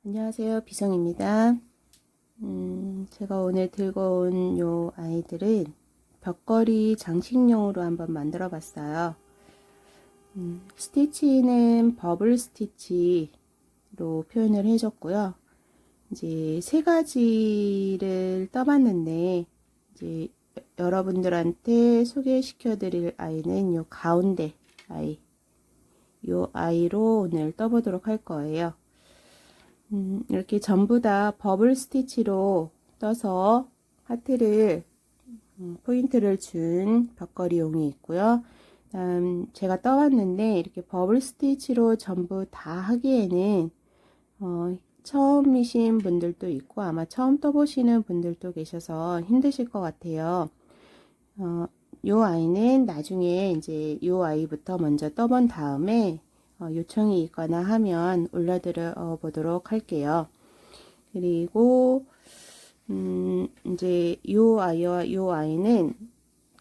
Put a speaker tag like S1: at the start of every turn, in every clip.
S1: 안녕하세요, 비성입니다. 제가 오늘 들고 온 요 아이들은 벽걸이 장식용으로 한번 만들어 봤어요. 스티치는 버블 스티치로 표현을 해줬고요. 이제 세 가지를 떠봤는데, 이제 여러분들한테 소개시켜 드릴 아이는 요 가운데 아이, 요 아이로 오늘 떠보도록 할 거예요. 이렇게 전부 다 버블 스티치로 떠서 하트를 포인트를 준 벽걸이용이 있고요. 다음 제가 떠왔는데 이렇게 버블 스티치로 전부 다 하기에는 처음이신 분들도 있고 아마 처음 떠보시는 분들도 계셔서 힘드실 것 같아요. 요 아이는 나중에 이제 요 아이부터 먼저 떠본 다음에 요청이 있거나 하면 올려드려 보도록 할게요. 그리고 이제 요 아이와 요 아이는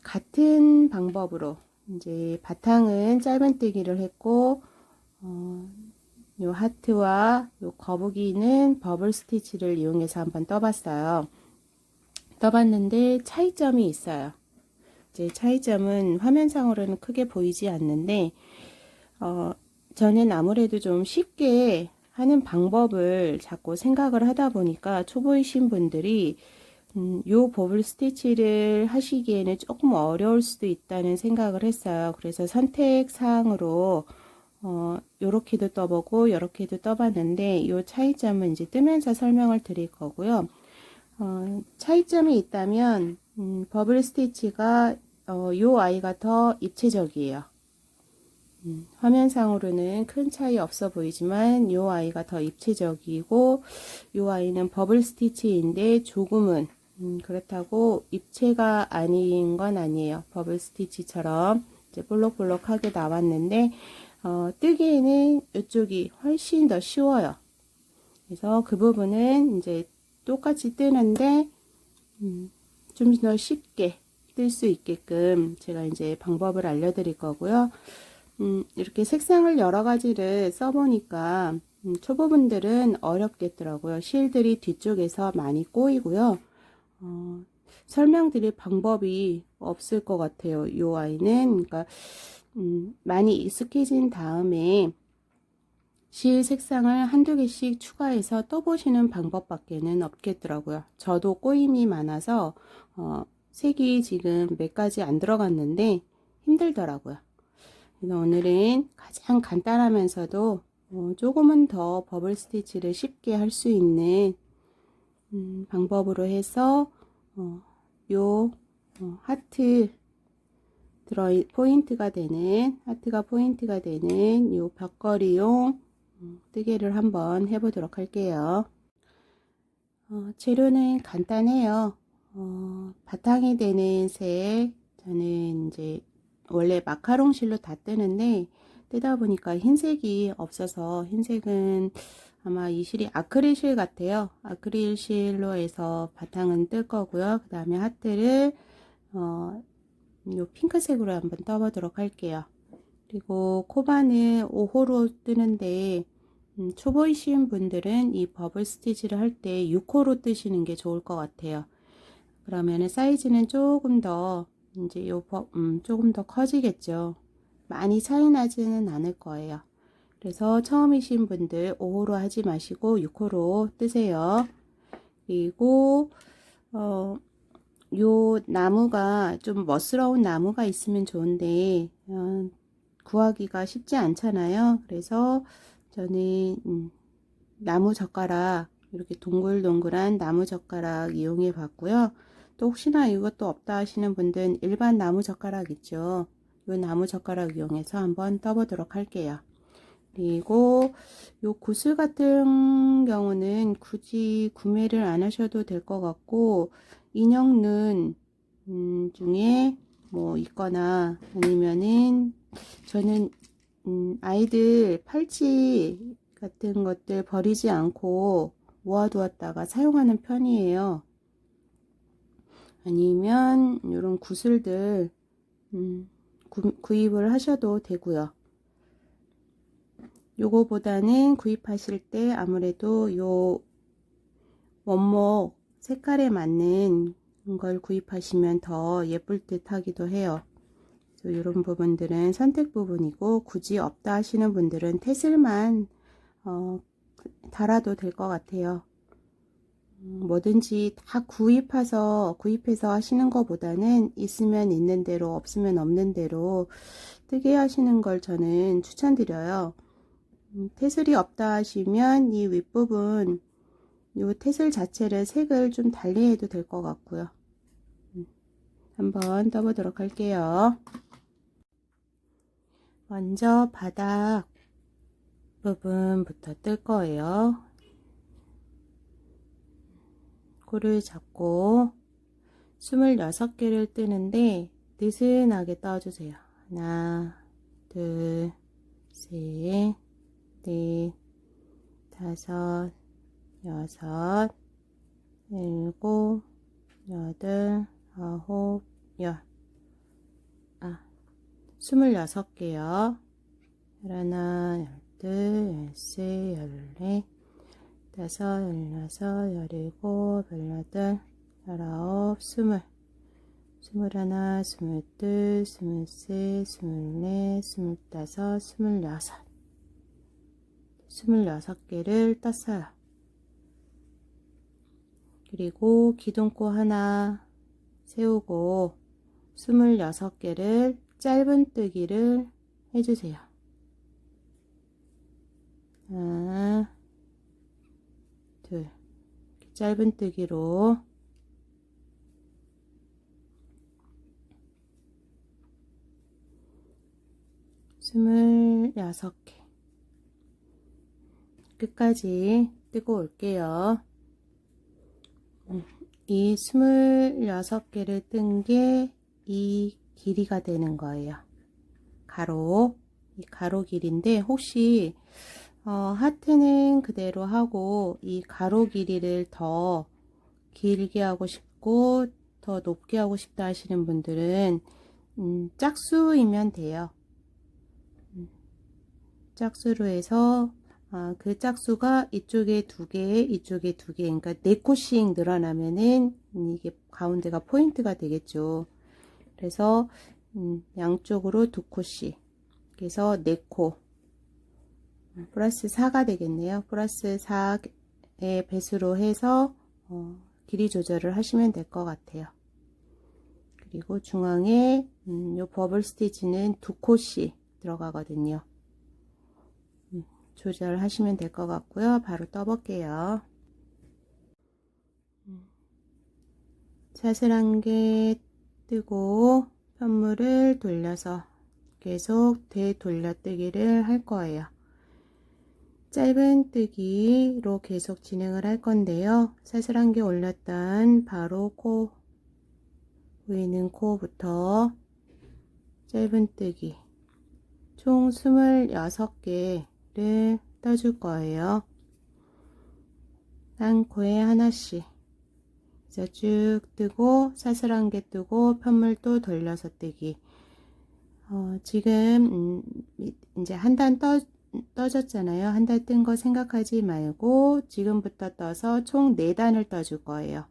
S1: 같은 방법으로 이제 바탕은 짧은뜨기를 했고 요 하트와 요 거북이는 버블 스티치를 이용해서 한번 떠봤어요. 떠봤는데 차이점이 있어요. 이제 차이점은 화면상으로는 크게 보이지 않는데 저는 아무래도 좀 쉽게 하는 방법을 자꾸 생각을 하다 보니까 초보이신 분들이 요 버블 스티치를 하시기에는 조금 어려울 수도 있다는 생각을 했어요. 그래서 선택사항으로 요렇게도 떠보고 요렇게도 떠봤는데 요 차이점은 이제 뜨면서 설명을 드릴 거고요. 차이점이 있다면 버블 스티치가 요 아이가 더 입체적이에요. 화면상으로는 큰 차이 없어 보이지만 요 아이가 더 입체적이고 요 아이는 버블 스티치인데 조금은 그렇다고 입체가 아닌 건 아니에요. 버블 스티치처럼 이제 볼록볼록하게 나왔는데 뜨기에는 이쪽이 훨씬 더 쉬워요. 그래서 그 부분은 이제 똑같이 뜨는데 좀 더 쉽게 뜰 수 있게끔 제가 이제 방법을 알려드릴 거고요. 이렇게 색상을 여러 가지를 써보니까 초보분들은 어렵겠더라고요. 실들이 뒤쪽에서 많이 꼬이고요. 설명드릴 방법이 없을 것 같아요. 이 아이는 그러니까 많이 익숙해진 다음에 실 색상을 한두 개씩 추가해서 떠보시는 방법밖에는 없겠더라고요. 저도 꼬임이 많아서 색이 지금 몇 가지 안 들어갔는데 힘들더라고요. 그래서 오늘은 가장 간단하면서도 조금은 더 버블 스티치를 쉽게 할 수 있는 방법으로 해서 요 하트 하트가 포인트가 되는 요 벽걸이용 뜨개를 한번 해보도록 할게요. 재료는 간단해요. 바탕이 되는 색, 저는 이제 원래 마카롱 실로 다 뜨는데 뜨다 보니까 흰색이 없어서 흰색은 아마 이 실이 아크릴 실 같아요. 아크릴 실로 해서 바탕은 뜰 거고요. 그 다음에 하트를 요 핑크색으로 한번 떠보도록 할게요. 그리고 코바는 5호로 뜨는데 초보이신 분들은 이 버블 스티치를 할 때 6호로 뜨시는 게 좋을 것 같아요. 그러면 사이즈는 조금 더 이제 조금 더 커지겠죠. 많이 차이 나지는 않을 거예요. 그래서 처음이신 분들 5호로 하지 마시고 6호로 뜨세요. 그리고 요 나무가 좀 멋스러운 나무가 있으면 좋은데 구하기가 쉽지 않잖아요. 그래서 저는 나무 젓가락 이렇게 동글동글한 나무 젓가락 이용해 봤고요. 또 혹시나 이것도 없다 하시는 분들은 일반 나무 젓가락 있죠. 이 나무 젓가락 이용해서 한번 떠보도록 할게요. 그리고 요 구슬 같은 경우는 굳이 구매를 안 하셔도 될 것 같고 인형눈 중에 뭐 있거나 아니면은 저는 아이들 팔찌 같은 것들 버리지 않고 모아두었다가 사용하는 편이에요. 아니면 이런 구슬들 구입을 하셔도 되고요. 요거보다는 구입하실 때 아무래도 요 원목 색깔에 맞는 걸 구입하시면 더 예쁠 듯 하기도 해요. 이런 부분들은 선택 부분이고, 굳이 없다 하시는 분들은 태슬만 달아도 될 것 같아요. 뭐든지 다 구입해서 하시는 것보다는 있으면 있는 대로, 없으면 없는 대로 뜨게 하시는 걸 저는 추천드려요. 태슬이 없다 하시면 이 윗부분, 이 태슬 자체를 색을 좀 달리 해도 될 것 같고요. 한번 떠보도록 할게요. 먼저 바닥 부분부터 뜰 거예요. 코를 잡고 26개를 뜨는데 느슨하게 떠주세요. 하나, 둘, 셋, 넷, 다섯, 여섯, 일곱, 여덟, 아홉, 26개요. 하나, 열둘, 열세, 열네, 다섯, 열여섯, 열일곱, 열여덟, 열아홉, 스물, 스물하나, 스물둘, 스물셋, 스물넷, 스물다섯, 스물여섯, 26개를 떴어요. 그리고 기둥코 하나 세우고 26개를 짧은뜨기를 해주세요. 하나, 둘, 짧은뜨기로 26개 끝까지 뜨고 올게요. 이 26개를 뜬 게 이 길이가 되는 거예요. 이 가로 길인데, 혹시 하트는 그대로 하고 이 가로 길이를 더 길게 하고 싶고 더 높게 하고 싶다 하시는 분들은 짝수이면 돼요. 짝수로 해서 그 짝수가 이쪽에 2개, 이쪽에 2개, 그러니까 4코씩 늘어나면은 이게 가운데가 포인트가 되겠죠. 그래서 양쪽으로 2코씩, 그래서 4코 플러스 4가 되겠네요. 플러스 4의 배수로 해서 길이 조절을 하시면 될 것 같아요. 그리고 중앙에 요 버블 스티치는 2코씩 들어가거든요. 조절하시면 될 것 같고요. 바로 떠볼게요. 사슬 1개 뜨고 편물을 돌려서 계속 되돌려뜨기를 할 거예요. 짧은뜨기로 계속 진행을 할 건데요. 사슬 1개 올렸던 바로 코, 보이는 코부터 짧은뜨기 총 26개를 떠줄 거예요. 한 코에 하나씩. 그래서 쭉 뜨고 사슬 1개 뜨고 편물 또 돌려서 뜨기. 지금 이제 한 단 떠졌잖아요. 한 단 뜬 거 생각하지 말고 지금부터 떠서 총 4단을 떠줄 거예요.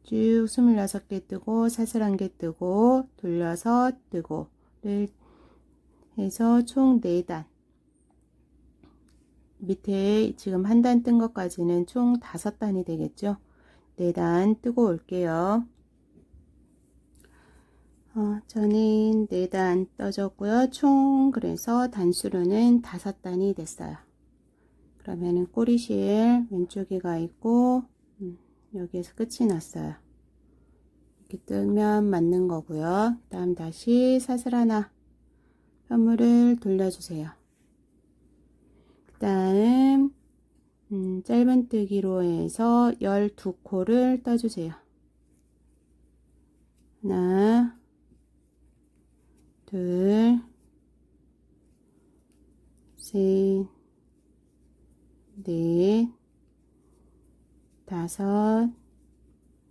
S1: 쭉 26개 뜨고 사슬 1개 뜨고 돌려서 뜨고를 해서 총 4단. 밑에 지금 한 단 뜬 것까지는 총 5단이 되겠죠. 4단 뜨고 올게요. 저는 4단 떠줬고요. 총 그래서 단수로는 5단이 됐어요. 그러면은 꼬리실 왼쪽에 가 있고 여기에서 끝이 났어요. 이렇게 뜨면 맞는 거고요. 그 다음 다시 사슬 하나 편물을 돌려주세요. 그 다음 짧은뜨기로 해서 12코를 떠주세요. 하나, 둘, 셋, 넷, 다섯,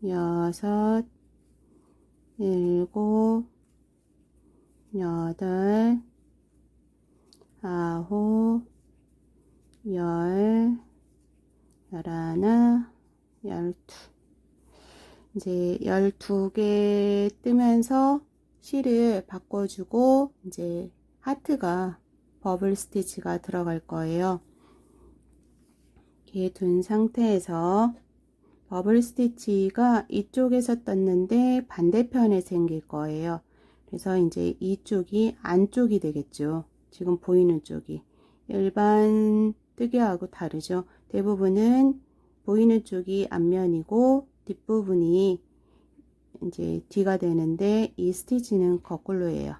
S1: 여섯, 일곱, 여덟, 아홉, 열, 열하나, 열두. 이제 12개 뜨면서 실을 바꿔주고 이제 하트가 버블 스티치가 들어갈 거예요. 이렇게 둔 상태에서 버블 스티치가 이쪽에서 떴는데 반대편에 생길 거예요. 그래서 이제 이쪽이 안쪽이 되겠죠. 지금 보이는 쪽이 일반 뜨개하고 다르죠. 대부분은 보이는 쪽이 앞면이고 뒷부분이 이제 뒤가 되는데 이 스티치는 거꾸로예요.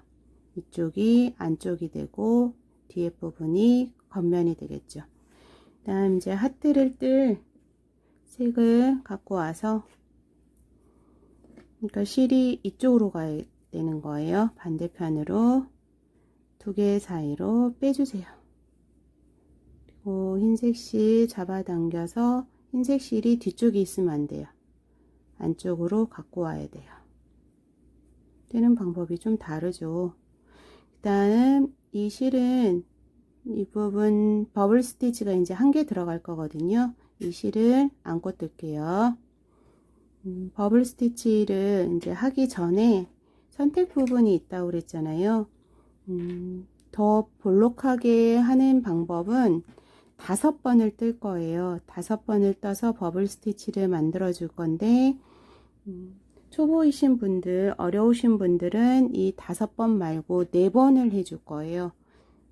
S1: 이쪽이 안쪽이 되고 뒤에 부분이 겉면이 되겠죠. 다음 이제 하트를 뜰 색을 갖고 와서, 그러니까 실이 이쪽으로 가야 되는 거예요. 반대편으로 두 개 사이로 빼주세요. 그리고 흰색 실 잡아당겨서 흰색 실이 뒤쪽에 있으면 안 돼요. 안쪽으로 갖고 와야 돼요. 떼는 방법이 좀 다르죠. 그 다음 이 실은 이 부분 버블 스티치가 이제 한 개 들어갈 거거든요. 이 실을 안고 뜰게요. 버블 스티치를 이제 하기 전에 선택 부분이 있다고 그랬잖아요. 더 볼록하게 하는 방법은 5번을 뜰 거예요. 5번을 떠서 버블 스티치를 만들어 줄 건데, 초보이신 분들, 어려우신 분들은 이 5번 말고 4번을 해줄 거예요.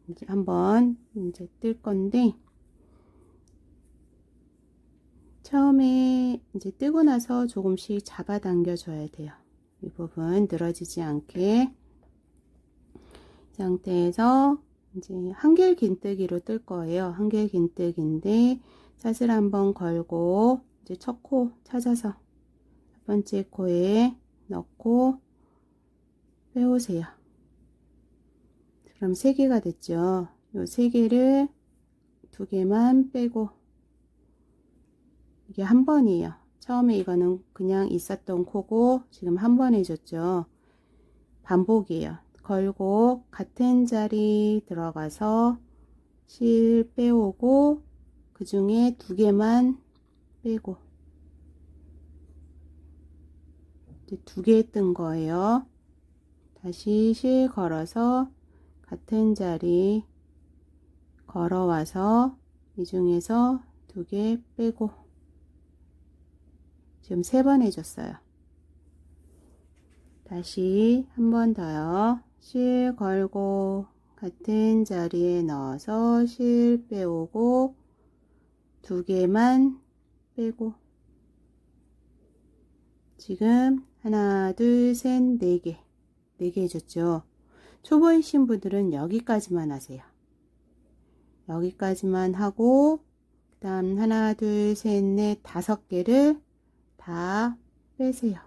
S1: 이제 한번 이제 뜰 건데, 처음에 이제 뜨고 나서 조금씩 잡아당겨 줘야 돼요. 이 부분 늘어지지 않게. 이 상태에서 이제 한길 긴뜨기로 뜰 거예요. 한길 긴뜨기인데 샷을 한번 걸고 이제 첫 코 찾아서 첫 번째 코에 넣고 빼오세요. 그럼 3개가 됐죠. 요 3개를 2개만 빼고, 이게 한 번이에요. 처음에 이거는 그냥 있었던 코고 지금 한 번 해줬죠. 반복이에요. 걸고 같은 자리 들어가서 실 빼오고 그 중에 2개만 빼고, 이제 2개 뜬 거예요. 다시 실 걸어서 같은 자리 걸어와서 이 중에서 2개 빼고, 지금 3번 해줬어요. 다시 한 번 더요. 실 걸고 같은 자리에 넣어서 실 빼오고 2개만 빼고, 지금 하나, 둘, 셋, 4개. 4개 해줬죠. 초보이신 분들은 여기까지만 하세요. 여기까지만 하고, 그 다음 하나, 둘, 셋, 넷, 5개를 다 빼세요.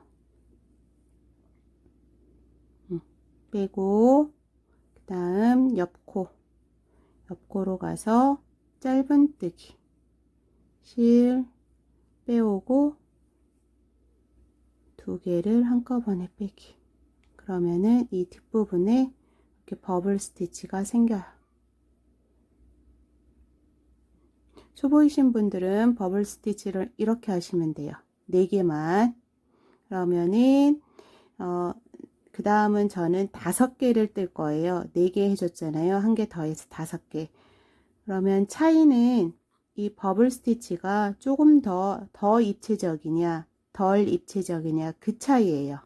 S1: 빼고, 그 다음 옆코로 가서 짧은뜨기, 실 빼오고 2개를 한꺼번에 빼기. 그러면은 이 뒷부분에 이렇게 버블 스티치가 생겨요. 초보이신 분들은 버블 스티치를 이렇게 하시면 돼요. 4개만. 그러면은 그 다음은 저는 5개를 뜰 거예요. 4개 해줬잖아요. 1개 더해서 5개. 그러면 차이는 이 버블 스티치가 조금 더 입체적이냐 덜 입체적이냐 그 차이예요.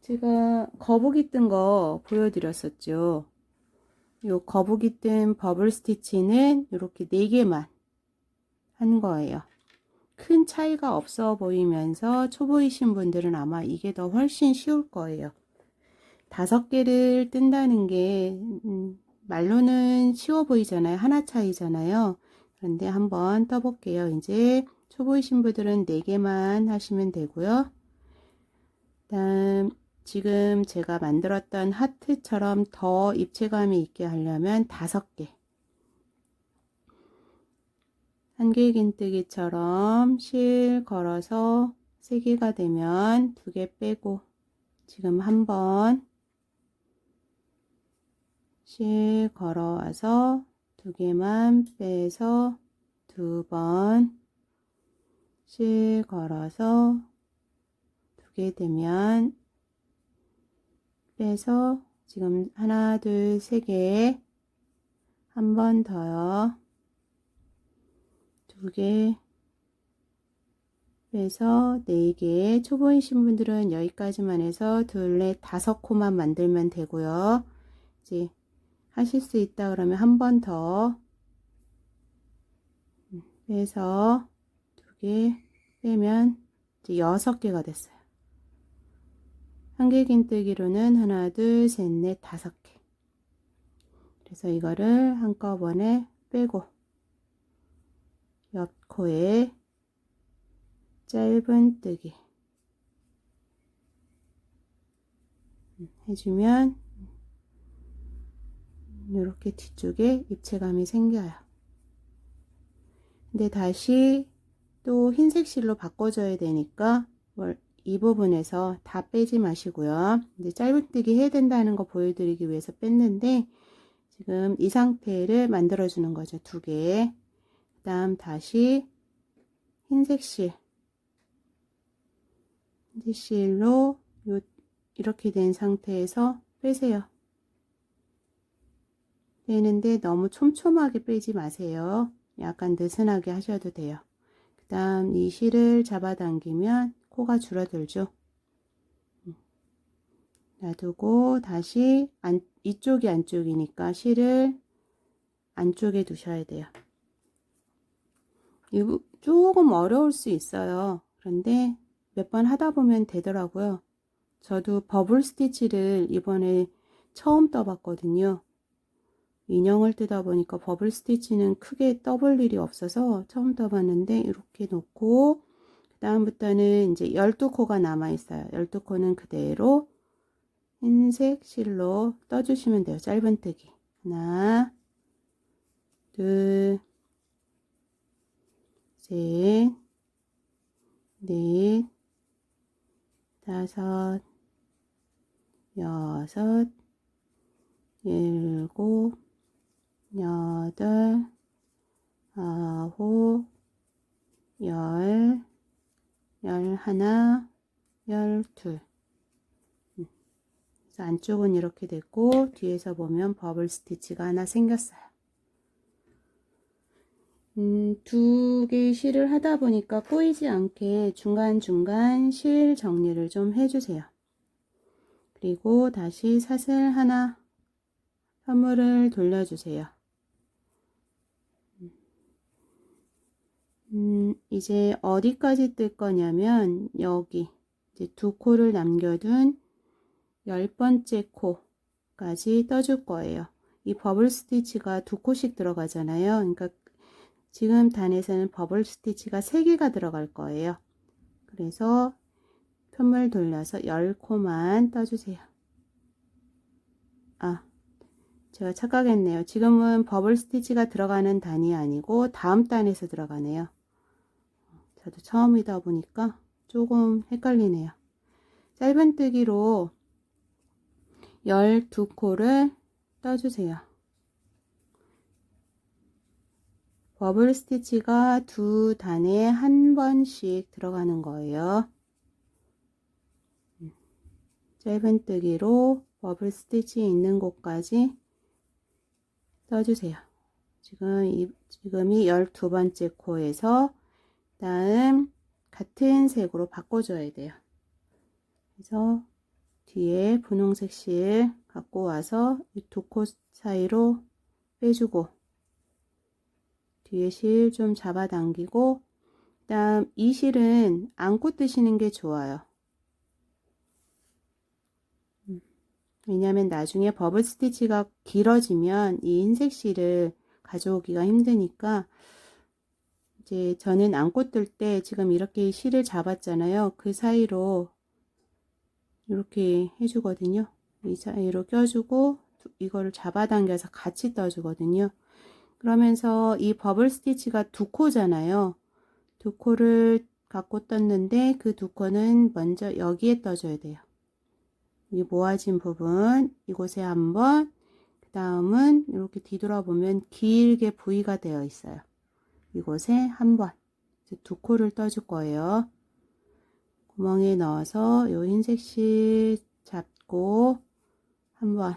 S1: 제가 거북이 뜬 거 보여드렸었죠. 요 거북이 뜬 버블 스티치는 이렇게 4개만 한 거예요. 큰 차이가 없어 보이면서 초보이신 분들은 아마 이게 더 훨씬 쉬울 거예요. 5개를 뜬다는 게 말로는 쉬워 보이잖아요. 하나 차이잖아요. 그런데 한번 떠볼게요. 이제 초보이신 분들은 4개만 하시면 되고요. 다음 지금 제가 만들었던 하트처럼 더 입체감이 있게 하려면 5개. 한길 긴뜨기처럼 실 걸어서 3개가 되면 2개 빼고, 지금 한번 실 걸어와서 두 개만 빼서 두 번 실 걸어서 두 개 되면 빼서 지금 하나, 둘, 세 개, 한 번 더요. 두 개 빼서 네 개. 초보이신 분들은 여기까지만 해서 둘, 넷, 다섯 코만 만들면 되고요. 이제 하실 수 있다 그러면 한 번 더 빼서 두 개 빼면 이제 6개가 됐어요. 한길긴뜨기로는 하나, 둘, 셋, 넷, 5개. 그래서 이거를 한꺼번에 빼고 옆 코에 짧은뜨기 해주면 이렇게 뒤쪽에 입체감이 생겨요. 근데 다시 또 흰색 실로 바꿔줘야 되니까 이 부분에서 다 빼지 마시고요. 이제 짧은뜨기 해야 된다는 거 보여드리기 위해서 뺐는데 지금 이 상태를 만들어 주는 거죠. 두 개. 그 다음 다시 흰색 실로 이렇게 된 상태에서 빼세요. 빼는데 너무 촘촘하게 빼지 마세요. 약간 느슨하게 하셔도 돼요. 그 다음 이 실을 잡아당기면 코가 줄어들죠. 놔두고 다시 이쪽이 안쪽이니까 실을 안쪽에 두셔야 돼요. 이거 조금 어려울 수 있어요. 그런데 몇 번 하다 보면 되더라고요. 저도 버블 스티치를 이번에 처음 떠봤거든요. 인형을 뜨다 보니까 버블 스티치는 크게 떠볼 일이 없어서 처음 떠봤는데 이렇게 놓고 그 다음부터는 이제 12코가 남아 있어요. 12코는 그대로 흰색 실로 떠주시면 돼요. 짧은뜨기 하나, 둘, 셋, 넷, 다섯, 여섯, 일곱, 여덟, 아홉, 열, 열하나, 열둘. 그래서 안쪽은 이렇게 됐고 뒤에서 보면 버블 스티치가 하나 생겼어요. 두 개의 실을 하다 보니까 꼬이지 않게 중간중간 실 정리를 좀 해주세요. 그리고 다시 사슬 하나 선물을 돌려주세요. 이제 어디까지 뜰 거냐면 여기 이제 두 코를 남겨둔 10번째 코까지 떠줄 거예요. 이 버블 스티치가 두 코씩 들어가잖아요. 그러니까 지금 단에서는 버블 스티치가 3개가 들어갈 거예요. 그래서 편물 돌려서 10코만 떠주세요. 제가 착각했네요. 지금은 버블 스티치가 들어가는 단이 아니고 다음 단에서 들어가네요. 저도 처음이다 보니까 조금 헷갈리네요. 짧은뜨기로 12코를 떠주세요. 버블 스티치가 두 단에 한 번씩 들어가는 거예요. 짧은뜨기로 버블 스티치 있는 곳까지 떠주세요. 지금이 12번째 코에서 다음 같은 색으로 바꿔줘야 돼요. 그래서 뒤에 분홍색 실 갖고 와서 이 두 코 사이로 빼주고 뒤에 실 좀 잡아당기고 그 다음 이 실은 안고 뜨시는 게 좋아요. 왜냐하면 나중에 버블 스티치가 길어지면 이 흰색 실을 가져오기가 힘드니까 이제 저는 안고 뜰 때 지금 이렇게 실을 잡았잖아요. 그 사이로 이렇게 해주거든요. 이 사이로 껴주고 이거를 잡아당겨서 같이 떠주거든요. 그러면서 이 버블 스티치가 두 코잖아요. 두 코를 갖고 떴는데 그 두 코는 먼저 여기에 떠줘야 돼요. 이 모아진 부분 이곳에 한번, 그 다음은 이렇게 뒤돌아보면 길게 V가 되어 있어요. 이곳에 한번 두 코를 떠줄 거예요. 구멍에 넣어서 요 흰색 실 잡고 한번,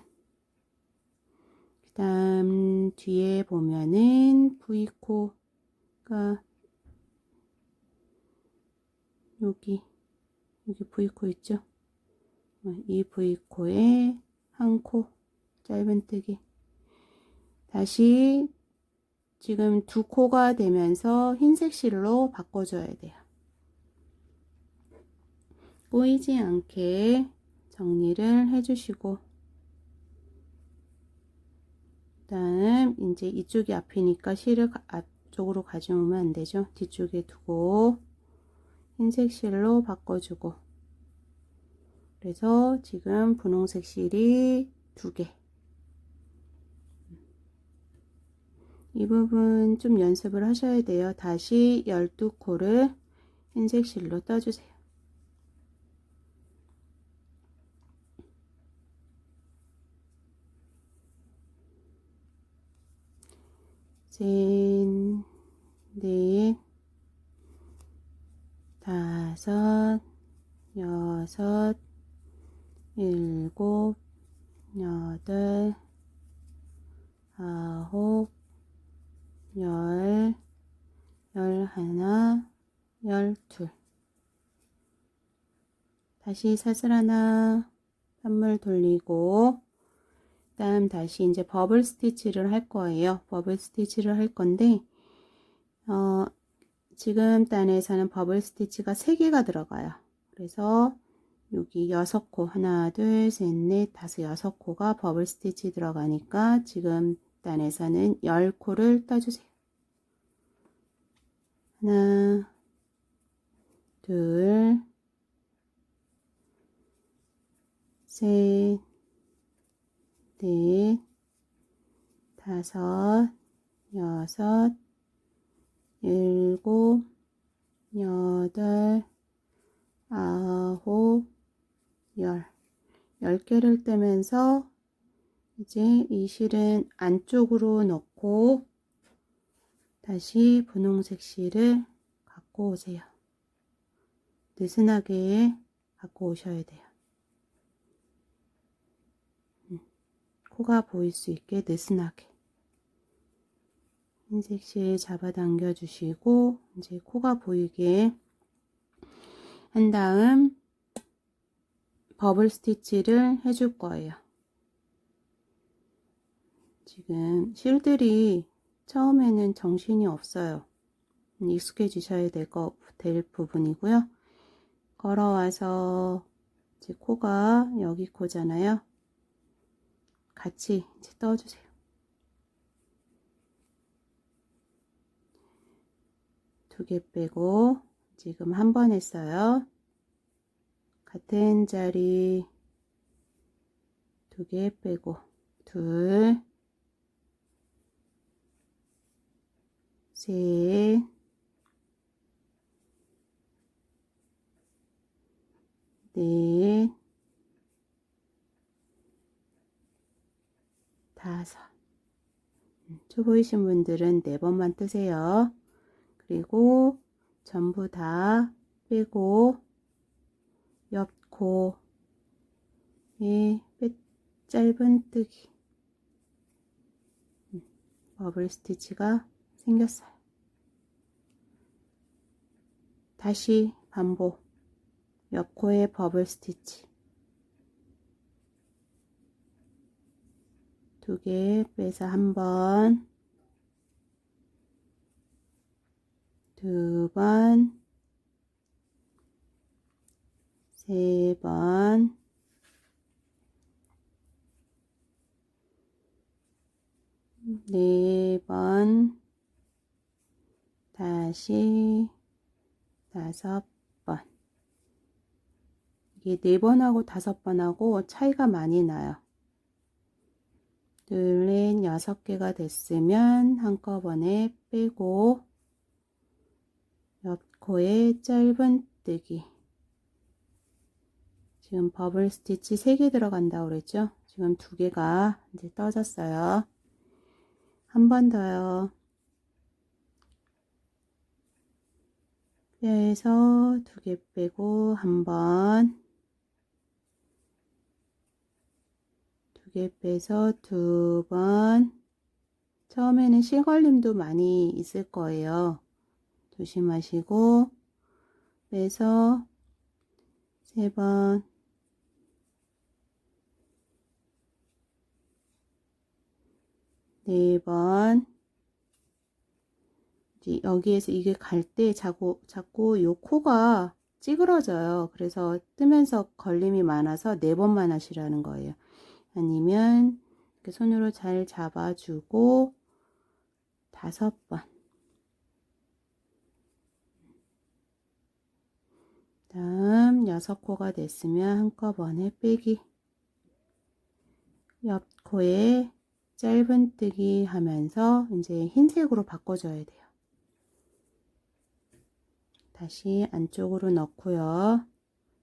S1: 그 다음 뒤에 보면은 V코가 여기 V코 있죠? 이 V코에 한 코 짧은뜨기, 다시 지금 두 코가 되면서 흰색 실로 바꿔줘야 돼요. 꼬이지 않게 정리를 해주시고, 그 다음 이제 이쪽이 앞이니까 실을 앞쪽으로 가져오면 안 되죠. 뒤쪽에 두고 흰색 실로 바꿔주고, 그래서 지금 분홍색 실이 2개. 이 부분 좀 연습을 하셔야 돼요. 다시 12코를 흰색 실로 떠주세요. 셋, 넷, 다섯, 여섯, 일곱, 여덟, 아홉, 열, 열하나, 열둘. 다시 사슬 하나, 한물 돌리고, 그다음 다시 이제 버블 스티치를 할 거예요. 버블 스티치를 할 건데, 지금 단에서는 버블 스티치가 3개가 들어가요. 그래서 여기 6코, 하나, 둘, 셋, 넷, 다섯, 6코가 버블 스티치 들어가니까 지금 단에서는 10코를 떠주세요. 하나, 둘, 셋, 넷, 다섯, 여섯, 일곱, 여덟, 아홉, 열. 10개를 떼면서 이제 이 실은 안쪽으로 넣고 다시 분홍색 실을 갖고 오세요. 느슨하게 갖고 오셔야 돼요. 코가 보일 수 있게 느슨하게. 흰색 실 잡아당겨 주시고 이제 코가 보이게 한 다음 버블 스티치를 해줄 거예요. 지금 실들이 처음에는 정신이 없어요. 익숙해지셔야 될 부분이고요. 걸어와서 이제 코가 여기 코잖아요. 같이 이제 떠주세요. 두 개 빼고 지금 한 번 했어요. 같은 자리 2개 빼고 둘, 셋, 넷, 다섯. 초보이신 분들은 4번만 뜨세요. 그리고 전부 다 빼고 옆 코에 짧은뜨기 버블 스티치가 생겼어요. 다시 반복. 옆 코에 버블 스티치 2개 빼서 한 번, 2번, 3번, 4번, 다시 5번. 이게 4번하고 5번하고 차이가 많이 나요. 둘, 넷, 6개가 됐으면 한꺼번에 빼고 옆 코에 짧은뜨기. 지금 버블 스티치 3개 들어간다고 그랬죠? 지금 2개가 이제 떠졌어요. 한 번 더요. 빼서 2개 빼고 한 번, 2개 빼서 2번. 처음에는 실걸림도 많이 있을 거예요. 조심하시고 빼서 3번, 4번. 이제 여기에서 이게 갈 때 자꾸 요 코가 찌그러져요. 그래서 뜨면서 걸림이 많아서 4번만 하시라는 거예요. 아니면 이렇게 손으로 잘 잡아주고 5번. 다음 6코가 됐으면 한꺼번에 빼기. 옆 코에 짧은뜨기 하면서 이제 흰색으로 바꿔줘야 돼요. 다시 안쪽으로 넣고요.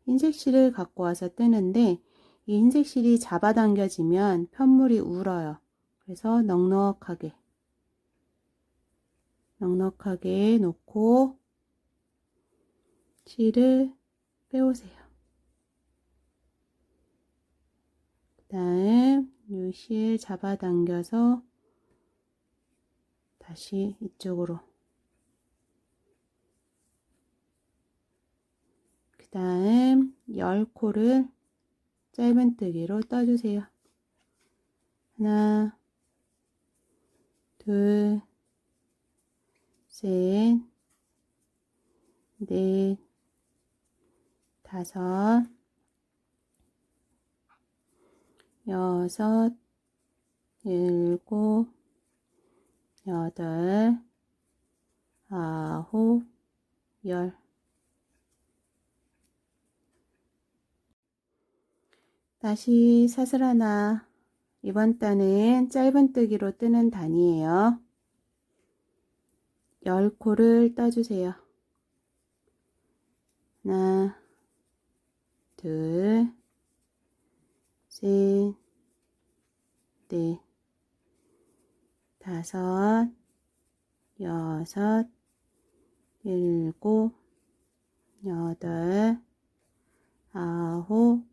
S1: 흰색 실을 갖고 와서 뜨는데 이 흰색 실이 잡아당겨지면 편물이 울어요. 그래서 넉넉하게 놓고 실을 빼오세요. 그 다음 이 실 잡아당겨서 다시 이쪽으로, 그 다음 10코를 짧은뜨기로 떠주세요. 하나, 둘, 셋, 넷, 5, 6, 7, 8, 9, 10. 다시 사슬 하나. 이번 단은 짧은뜨기로 뜨는 단이에요. 10코를 떠주세요. 하나, 둘, 셋, 넷, 5, 6, 7, 8, 9,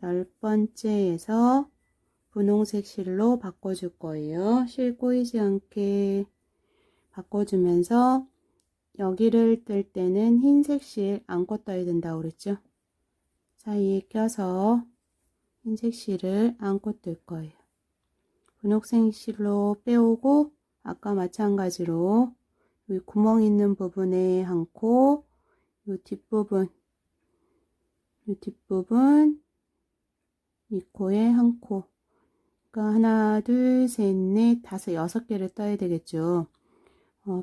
S1: 10번째에서 분홍색 실로 바꿔줄 거예요. 실 꼬이지 않게 바꿔주면서 여기를 뜰 때는 흰색 실 안고 떠야 된다고 그랬죠. 사이에 껴서 흰색 실을 안고 뜰 거예요. 분홍색 실로 빼오고 아까 마찬가지로 이 구멍 있는 부분에 한 코, 이 뒷부분 이 코에 한 코. 그러니까 하나, 둘, 셋, 넷, 5, 6개를 떠야 되겠죠.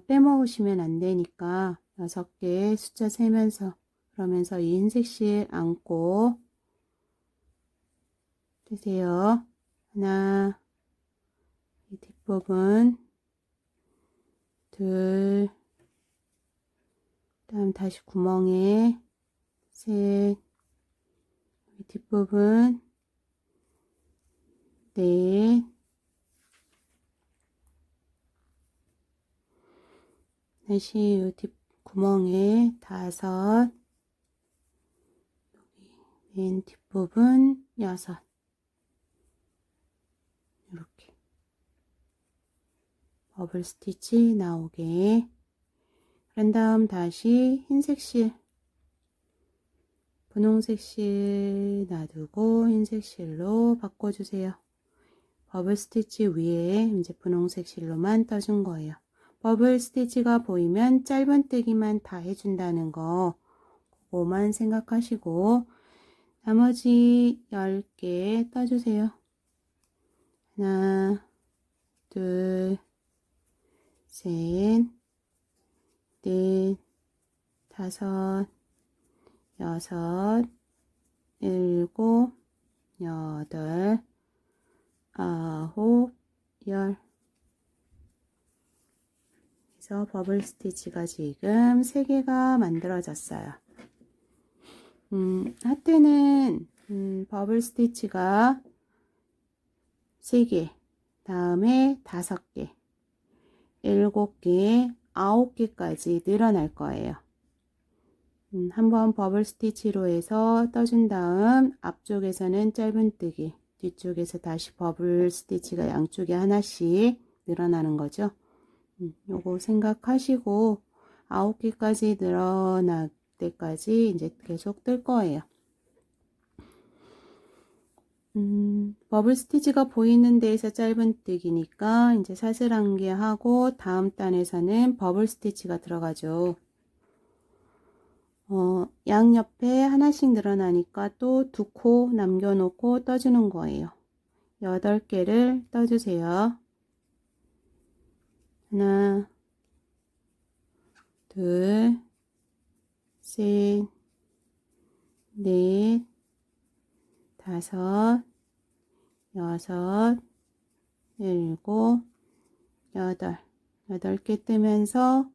S1: 빼먹으시면 안 되니까 6개 숫자 세면서, 그러면서 이 흰색 실 안고 뜨세요. 하나, 이 뒷부분, 둘, 다음 다시 구멍에 셋, 이 뒷부분, 넷, 다시 이 뒷 구멍에 5, 맨 뒷부분 6. 이렇게 버블 스티치 나오게. 그런 다음 다시 흰색 실, 분홍색 실 놔두고 흰색 실로 바꿔주세요. 버블 스티치 위에 이제 분홍색 실로만 떠준 거예요. 버블 스티치가 보이면 짧은뜨기만 다 해준다는 거, 그거만 생각하시고 나머지 10개 떠주세요. 하나, 둘, 셋, 넷, 5, 6, 7, 8, 9, 10. 그래서 버블 스티치가 지금 3개가 만들어졌어요. 하트는 버블 스티치가 3개, 다음에 5개, 7개, 9개까지 늘어날 거예요. 한번 버블 스티치로 해서 떠준 다음 앞쪽에서는 짧은뜨기, 뒤쪽에서 다시 버블 스티치가 양쪽에 하나씩 늘어나는 거죠. 요거 생각하시고 9개까지 늘어날 때까지 이제 계속 뜰 거예요. 버블 스티치가 보이는 데에서 짧은뜨기니까 이제 사슬 한 개 하고 다음 단에서는 버블 스티치가 들어가죠. 양옆에 하나씩 늘어나니까 또 2코 남겨놓고 떠주는 거예요. 8개를 떠주세요. 하나, 둘, 셋, 넷, 5, 6, 7, 8. 8개 뜨면서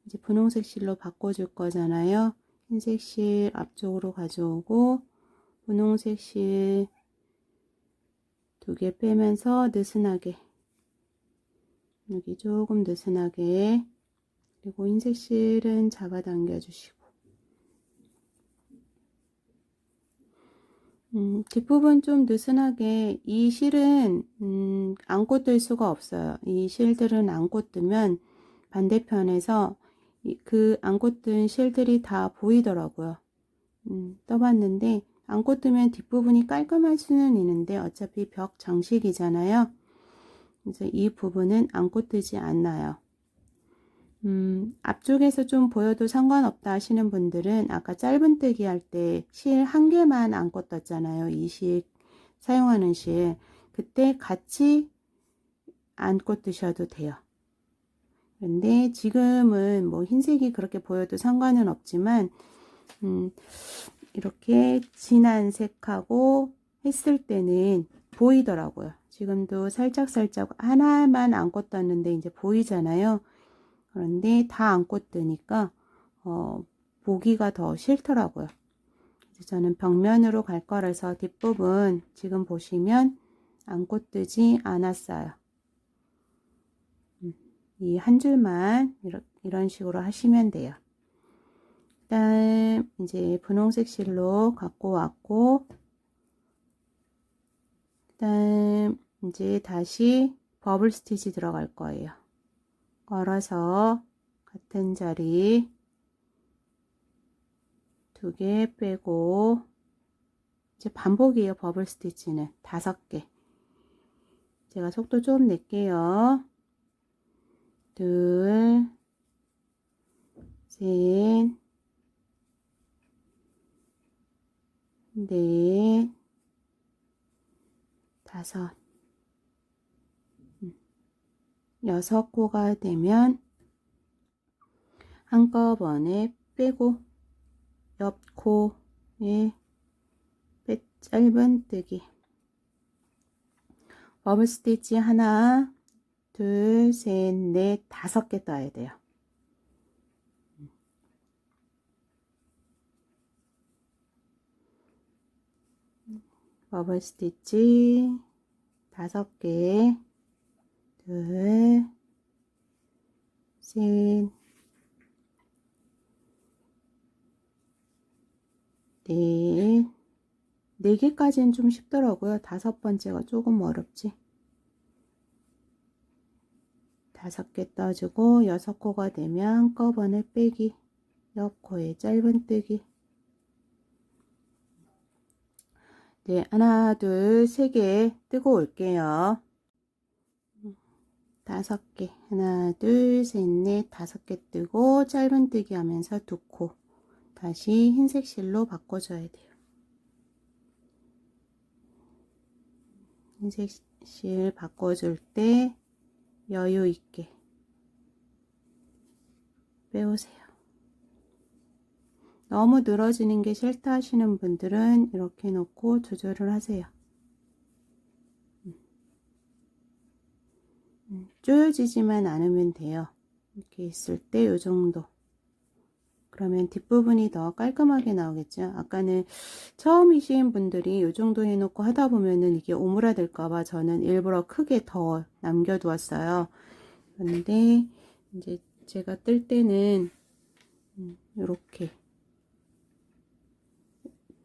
S1: 이제 분홍색 실로 바꿔줄 거잖아요. 흰색 실 앞쪽으로 가져오고 분홍색 실 2개 빼면서 느슨하게, 여기 조금 느슨하게, 그리고 흰색 실은 잡아당겨 주시고, 뒷부분 좀 느슨하게. 이 실은 안고 뜰 수가 없어요. 이 실들은 안고 뜨면 반대편에서 그 안고 뜬 실들이 다 보이더라고요. 떠봤는데 안고 뜨면 뒷부분이 깔끔할 수는 있는데 어차피 벽 장식이잖아요. 그래서 이 부분은 안고 뜨지 않나요. 앞쪽에서 좀 보여도 상관없다 하시는 분들은 아까 짧은뜨기 할 때 실 한 개만 안고 떴잖아요. 이 실 사용하는 실, 그때 같이 안고 뜨셔도 돼요. 그런데 지금은 뭐 흰색이 그렇게 보여도 상관은 없지만 이렇게 진한 색하고 했을 때는 보이더라고요. 지금도 살짝 하나만 안고 떴는데 이제 보이잖아요. 그런데 다 안고 뜨니까 보기가 더 싫더라고요. 저는 벽면으로 갈 거라서 뒷부분 지금 보시면 안고 뜨지 않았어요. 이 한 줄만 이런 식으로 하시면 돼요. 그다음 이제 분홍색 실로 갖고 왔고, 그다음 이제 다시 버블 스티치 들어갈 거예요. 걸어서 같은 자리 2개 빼고, 이제 반복이에요. 버블 스티치는 5개. 제가 속도 좀 낼게요. 둘, 셋, 넷, 5, 6코가 되면 한꺼번에 빼고 옆 코에 짧은뜨기, 버블 스티치 하나, 둘, 셋, 넷, 5개 떠야 돼요. 버블 스티치 5개, 둘, 셋, 넷, 4개까지는 좀 쉽더라고요. 5번째가 조금 어렵지. 5개 떠주고 6코가 되면 한꺼번에 빼기, 옆 코에 짧은뜨기. 네, 하나, 둘, 3개 뜨고 올게요. 5개, 하나, 둘, 셋, 넷, 5개 뜨고 짧은뜨기 하면서 2코 다시 흰색 실로 바꿔줘야 돼요. 흰색 실 바꿔줄 때 여유 있게 빼오세요. 너무 늘어지는 게 싫다 하시는 분들은 이렇게 놓고 조절을 하세요. 조여지지만 않으면 돼요. 이렇게 있을 때 요 정도. 그러면 뒷부분이 더 깔끔하게 나오겠죠. 아까는 처음이신 분들이 이 정도 해놓고 하다 보면은 이게 오므라들까봐 저는 일부러 크게 더 남겨두었어요. 그런데 이제 제가 뜰 때는 이렇게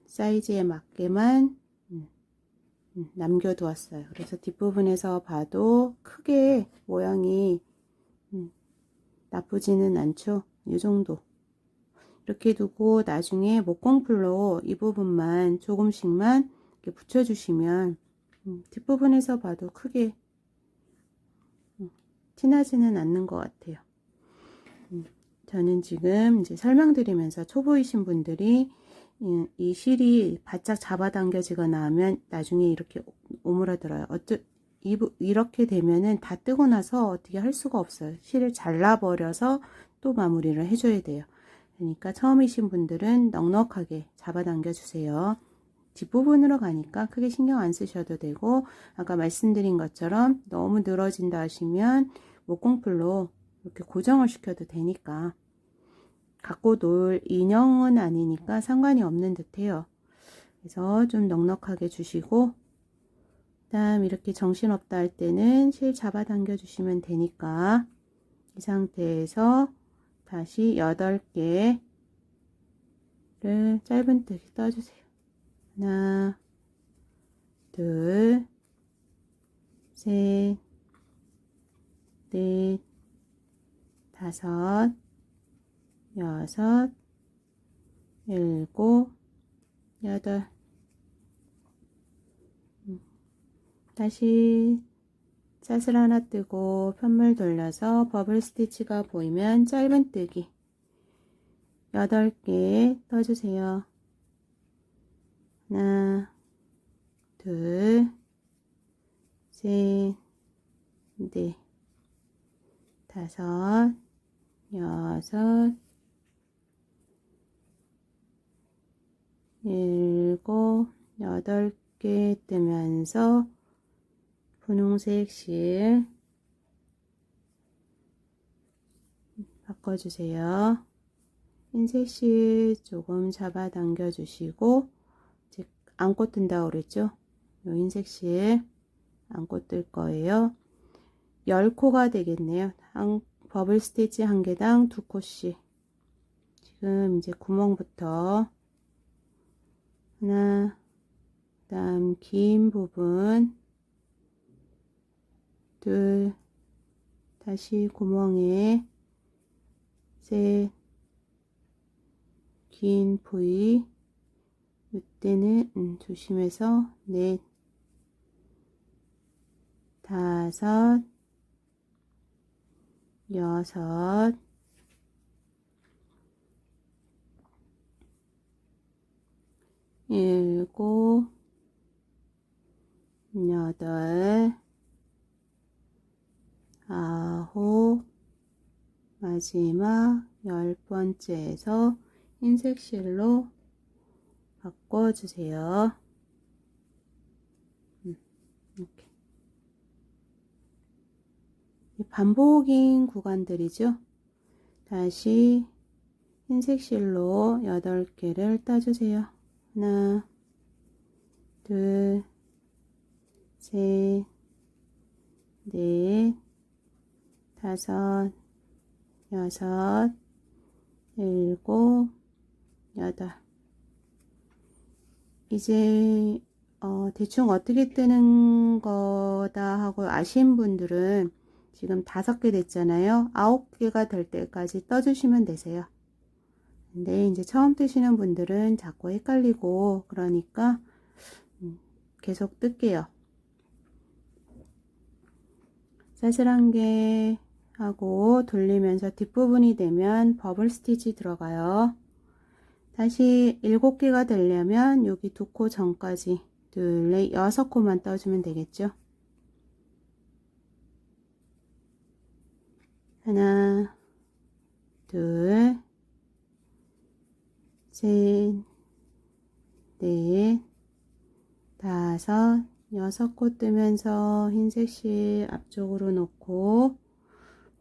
S1: 사이즈에 맞게만 남겨두었어요. 그래서 뒷부분에서 봐도 크게 모양이 나쁘지는 않죠. 이 정도 이렇게 두고 나중에 목공풀로 이 부분만 조금씩만 이렇게 붙여주시면 뒷부분에서 봐도 크게 티나지는 않는 것 같아요. 저는 지금 이제 설명드리면서 초보이신 분들이 이 실이 바짝 잡아당겨지거나 하면 나중에 이렇게 오므라들어요. 이렇게 되면은 다 뜨고 나서 어떻게 할 수가 없어요. 실을 잘라버려서 또 마무리를 해줘야 돼요. 그러니까 처음이신 분들은 넉넉하게 잡아당겨 주세요. 뒷부분으로 가니까 크게 신경 안 쓰셔도 되고, 아까 말씀드린 것처럼 너무 늘어진다 하시면 목공풀로 이렇게 고정을 시켜도 되니까, 갖고 놀 인형은 아니니까 상관이 없는 듯해요. 그래서 좀 넉넉하게 주시고, 그다음 이렇게 정신없다 할 때는 실 잡아당겨 주시면 되니까, 이 상태에서 다시 8개를 짧은뜨기 떠주세요. 하나, 둘, 셋, 넷, 다섯, 여섯, 일곱, 여덟. 다시 샷을 하나 뜨고 편물 돌려서 버블 스티치가 보이면 짧은뜨기 8개 떠주세요. 하나, 둘, 셋, 넷, 다섯, 여섯, 일곱, 8개 뜨면서 분홍색 실 바꿔주세요. 흰색 실 조금 잡아당겨 주시고, 이제 안고 뜬다고 그랬죠? 요 흰색 실 안고 뜰 거예요. 10코가 되겠네요. 버블 스티치 한 개당 2코씩. 지금 이제 구멍부터 하나, 그다음 긴 부분 둘, 다시 구멍에 셋, 긴 부위 이때는 조심해서 넷, 다섯, 여섯, 일곱, 여덟, 아홉, 마지막 10번째에서 흰색 실로 바꿔주세요. 이렇게 반복인 구간들이죠. 다시 흰색 실로 8개를 따주세요. 하나, 둘, 셋, 넷, 다섯, 여섯, 일곱, 여덟. 이제 대충 어떻게 뜨는 거다 하고 아신 분들은 지금 5개 됐잖아요. 9개가 될 때까지 떠주시면 되세요. 근데 이제 처음 뜨시는 분들은 자꾸 헷갈리고 그러니까 계속 뜰게요. 샷을 1개 하고 돌리면서 뒷부분이 되면 버블 스티치 들어가요. 다시 7개가 되려면 여기 2코 전까지 둘, 넷, 6코만 떠주면 되겠죠. 하나, 둘, 셋, 넷, 다섯, 6코 뜨면서 흰색 실 앞쪽으로 놓고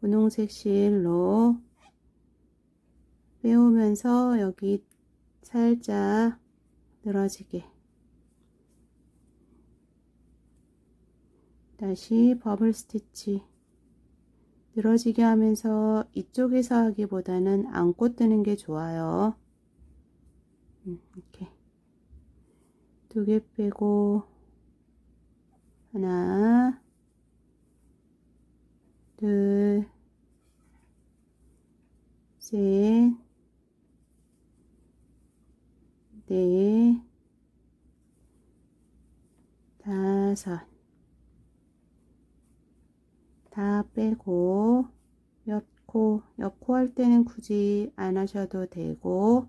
S1: 분홍색 실로 빼오면서 여기 살짝 늘어지게, 다시 버블 스티치 늘어지게 하면서 이쪽에서 하기보다는 안고 뜨는 게 좋아요. 이렇게 2개 빼고 하나, 둘, 셋, 넷, 다섯. 다 빼고 옆코 할 때는 굳이 안 하셔도 되고,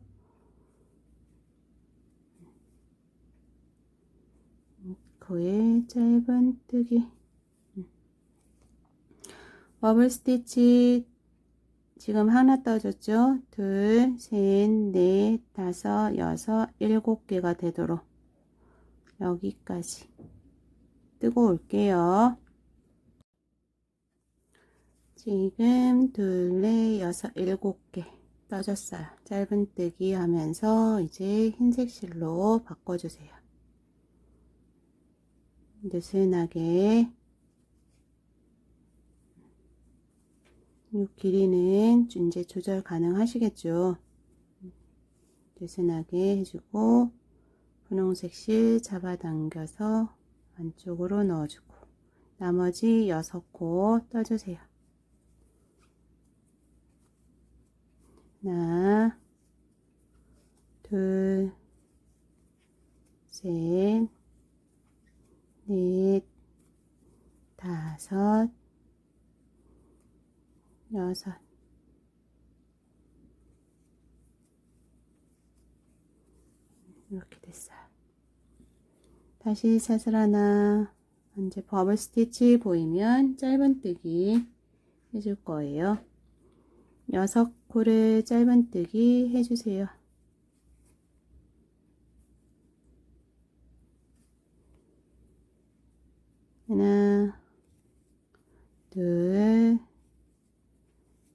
S1: 코에 짧은뜨기. 버블 스티치 지금 하나 떠줬죠? 둘, 셋, 넷, 다섯, 여섯, 7개가 되도록 여기까지 뜨고 올게요. 지금 둘, 넷, 여섯, 7개 떠졌어요. 짧은뜨기 하면서 이제 흰색 실로 바꿔주세요. 느슨하게. 이 길이는 이제 조절 가능하시겠죠. 느슨하게 해주고 분홍색 실 잡아당겨서 안쪽으로 넣어주고 나머지 6코 떠주세요. 하나, 둘, 셋, 넷, 다섯, 여섯. 이렇게 됐어요. 다시 사슬 하나, 이제 버블 스티치 보이면 짧은뜨기 해줄 거예요. 6코를 짧은뜨기 해주세요. 하나, 둘,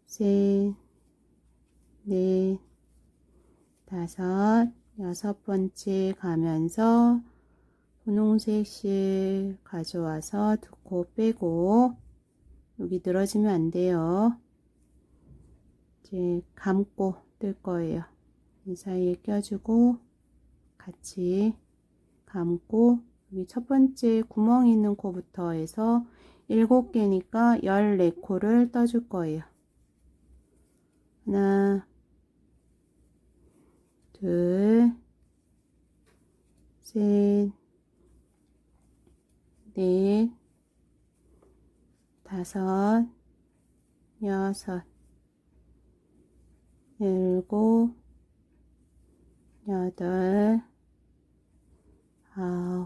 S1: 셋, 넷, 다섯, 6번째 가면서 분홍색 실 가져와서 2코 빼고, 여기 늘어지면 안 돼요. 이제 감고 뜰 거예요. 이 사이에 껴주고 같이 감고, 여기 첫 번째 구멍 있는 코부터 해서 7개니까 14코를 떠줄 거예요. 하나, 둘, 셋, 넷, 다섯, 여섯, 7, 8,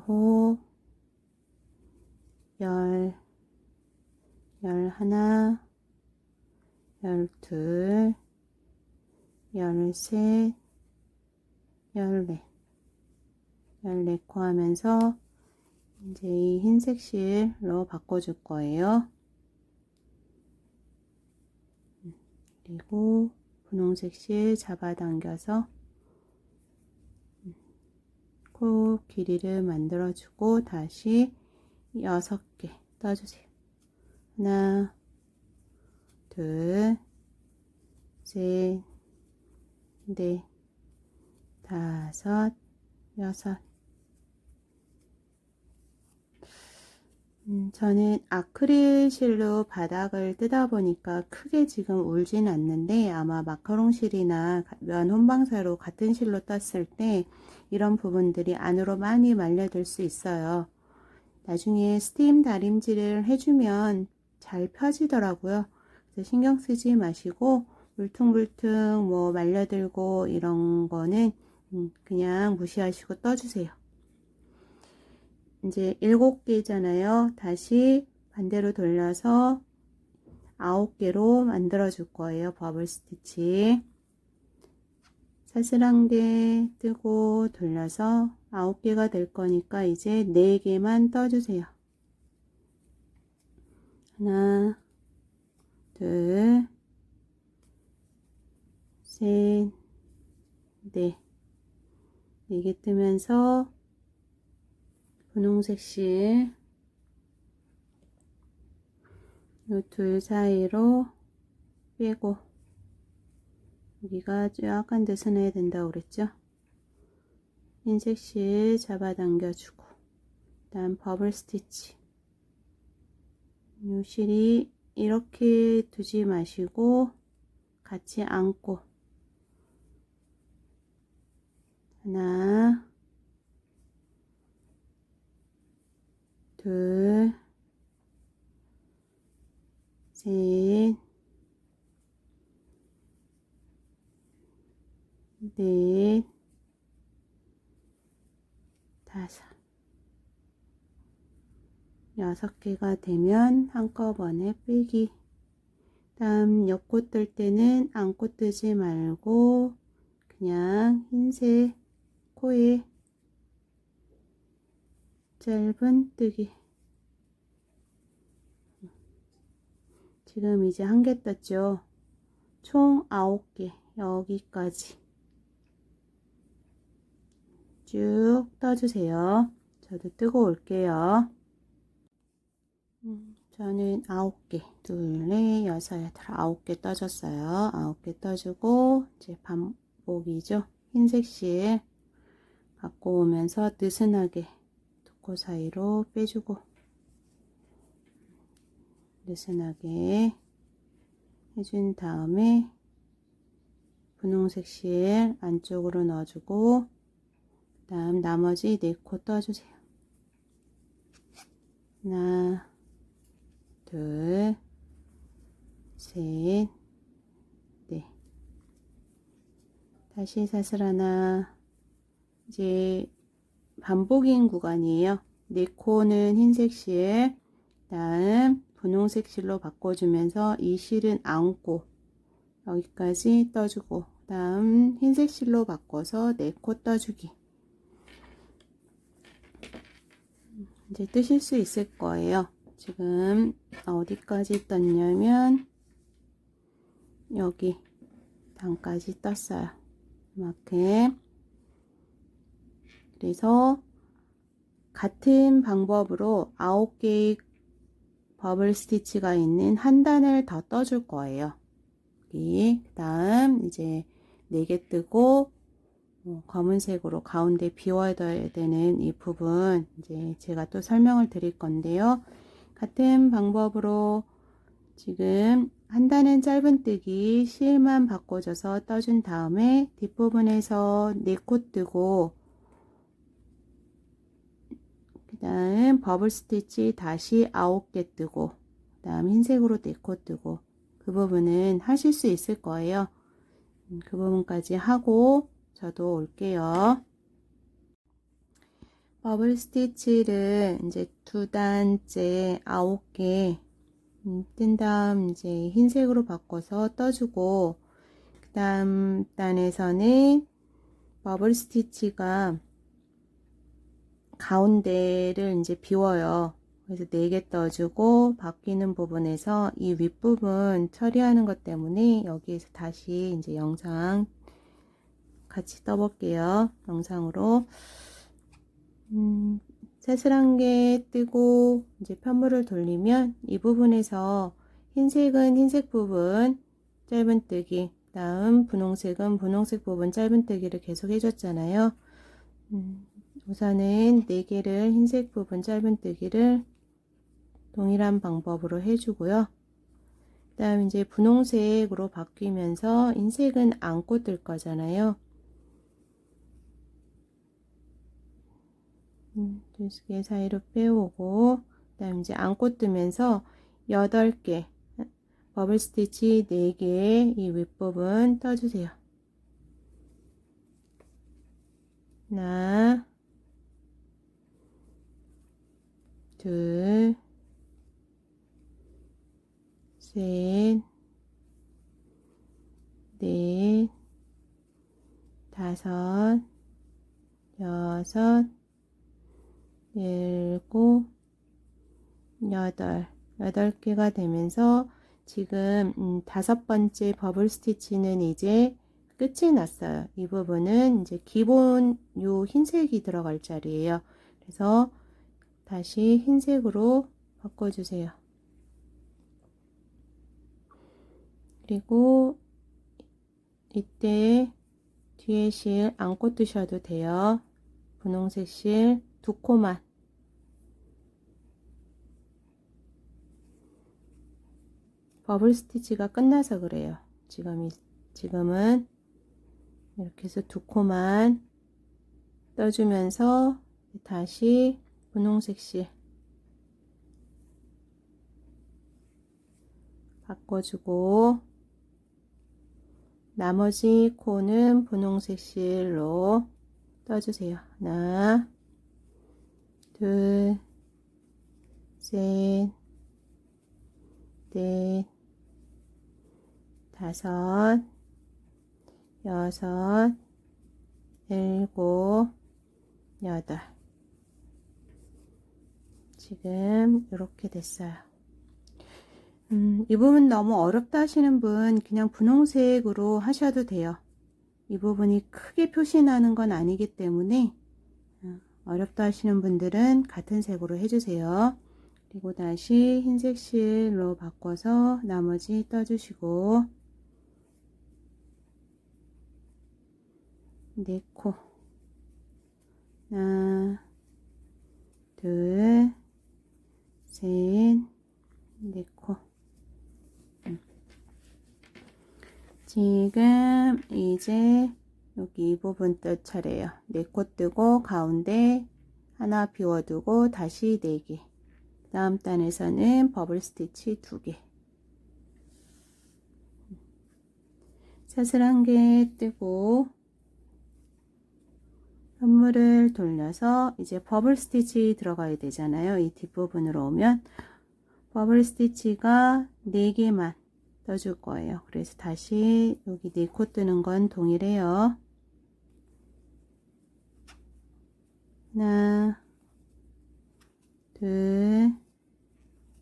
S1: 9, 10, 11, 12, 13, 14, 14코 하면서 이제 이 흰색 실로 바꿔줄 거예요. 그리고 분홍색 실 잡아당겨서 코 길이를 만들어주고 다시 6개 떠주세요. 하나, 둘, 셋, 넷, 다섯, 여섯. 저는 아크릴 실로 바닥을 뜨다 보니까 크게 지금 울진 않는데, 아마 마카롱 실이나 면 혼방사로 같은 실로 떴을 때 이런 부분들이 안으로 많이 말려들 수 있어요. 나중에 스팀 다림질을 해주면 잘 펴지더라고요. 그래서 신경 쓰지 마시고 울퉁불퉁 뭐 말려들고 이런 거는 그냥 무시하시고 떠주세요. 이제 7개잖아요. 다시 반대로 돌려서 9개로 만들어 줄 거예요. 버블 스티치. 사슬 1개 뜨고 돌려서 9개가 될 거니까 이제 4개만 떠주세요. 하나, 둘, 셋, 넷. 4개 뜨면서 분홍색 실 이 둘 사이로 빼고, 여기가 약간 느슨해야 된다고 그랬죠? 흰색 실 잡아당겨주고, 그 다음 버블 스티치. 이 실이 이렇게 두지 마시고 같이 안고, 하나, 둘, 셋, 넷, 다섯. 6개가 되면 한꺼번에 빼기. 다음 옆꽃 뜰 때는 안고 뜨지 말고 그냥 흰색 코에 짧은 뜨기. 지금 이제 1개 떴죠. 총 9개. 여기까지 쭉 떠주세요. 저도 뜨고 올게요. 저는 9개, 둘, 넷, 여섯, 여덟, 9개 떠줬어요. 9개 떠주고 이제 반복이죠. 흰색 실 갖고 오면서 느슨하게 두 코 사이로 빼주고, 느슨하게 해준 다음에 분홍색 실 안쪽으로 넣어주고, 그 다음 나머지 4코 떠주세요. 하나, 둘, 셋, 넷. 다시 사슬 하나. 이제 반복인 구간이에요. 4코는 흰색 실, 다음 분홍색 실로 바꿔주면서 이 실은 안고 여기까지 떠주고, 다음 흰색 실로 바꿔서 4코 떠주기. 이제 뜨실 수 있을 거예요. 지금 어디까지 떴냐면 여기 단까지 떴어요. 이만큼. 그래서 같은 방법으로 9개의 버블 스티치가 있는 한 단을 더 떠줄 거예요. 여기. 그 다음 이제 4개 뜨고 검은색으로 가운데 비워야 되는 이 부분 이제 제가 또 설명을 드릴 건데요. 같은 방법으로 지금 한 단은 짧은뜨기 실만 바꿔줘서 떠준 다음에 뒷부분에서 4코 뜨고, 그 다음 버블 스티치 다시 9개 뜨고, 그 다음 흰색으로 4코 뜨고, 그 부분은 하실 수 있을 거예요. 그 부분까지 하고 저도 올게요. 버블 스티치를 이제 2단째 9개 뜬 다음 이제 흰색으로 바꿔서 떠주고, 그 다음 단에서는 버블 스티치가 가운데를 이제 비워요. 그래서 4개 떠주고, 바뀌는 부분에서 이 윗부분 처리하는 것 때문에 여기에서 다시 이제 영상 같이 떠볼게요. 영상으로. 사슬 1개 뜨고 이제 편물을 돌리면 이 부분에서 흰색은 흰색 부분 짧은뜨기, 다음 분홍색은 분홍색 부분 짧은뜨기를 계속 해줬잖아요. 우선은 4개를 흰색 부분 짧은뜨기를 동일한 방법으로 해주고요. 그 다음 이제 분홍색으로 바뀌면서 흰색은 안고 뜰 거잖아요. 2개 사이로 빼오고, 그 다음 이제 안고 뜨면서 8개 버블 스티치 4개 이 윗부분 떠주세요. 하나, 둘, 셋, 넷, 다섯, 여섯, 일곱, 여덟. 8개가 되면서 지금 5번째 버블 스티치는 이제 끝이 났어요. 이 부분은 이제 기본 요 흰색이 들어갈 자리예요. 그래서 다시 흰색으로 바꿔주세요. 그리고 이때 뒤에 실 안 꽂으셔도 돼요. 분홍색 실 2코만. 버블 스티치가 끝나서 그래요. 지금은 이렇게 해서 2코만 떠주면서 다시 분홍색 실 바꿔주고, 나머지 코는 분홍색 실로 떠주세요. 하나, 둘, 셋, 넷, 다섯, 여섯, 일곱, 여덟. 지금 이렇게 됐어요. 이 부분 너무 어렵다 하시는 분 그냥 분홍색으로 하셔도 돼요. 이 부분이 크게 표시나는 건 아니기 때문에 어렵다 하시는 분들은 같은 색으로 해주세요. 그리고 다시 흰색 실로 바꿔서 나머지 떠주시고, 4코 하나, 둘, 셋, 4코. 지금 이제 여기 이 부분 뜰 차례예요. 4코 뜨고 가운데 하나 비워두고 다시 4개. 다음 단에서는 버블 스티치 2개. 사슬 1개 뜨고 현물을 돌려서 이제 버블 스티치 들어가야 되잖아요. 이 뒷부분으로 오면 버블 스티치가 4개만 떠줄 거예요. 그래서 다시 여기 4코 뜨는 건 동일해요. 하나, 둘,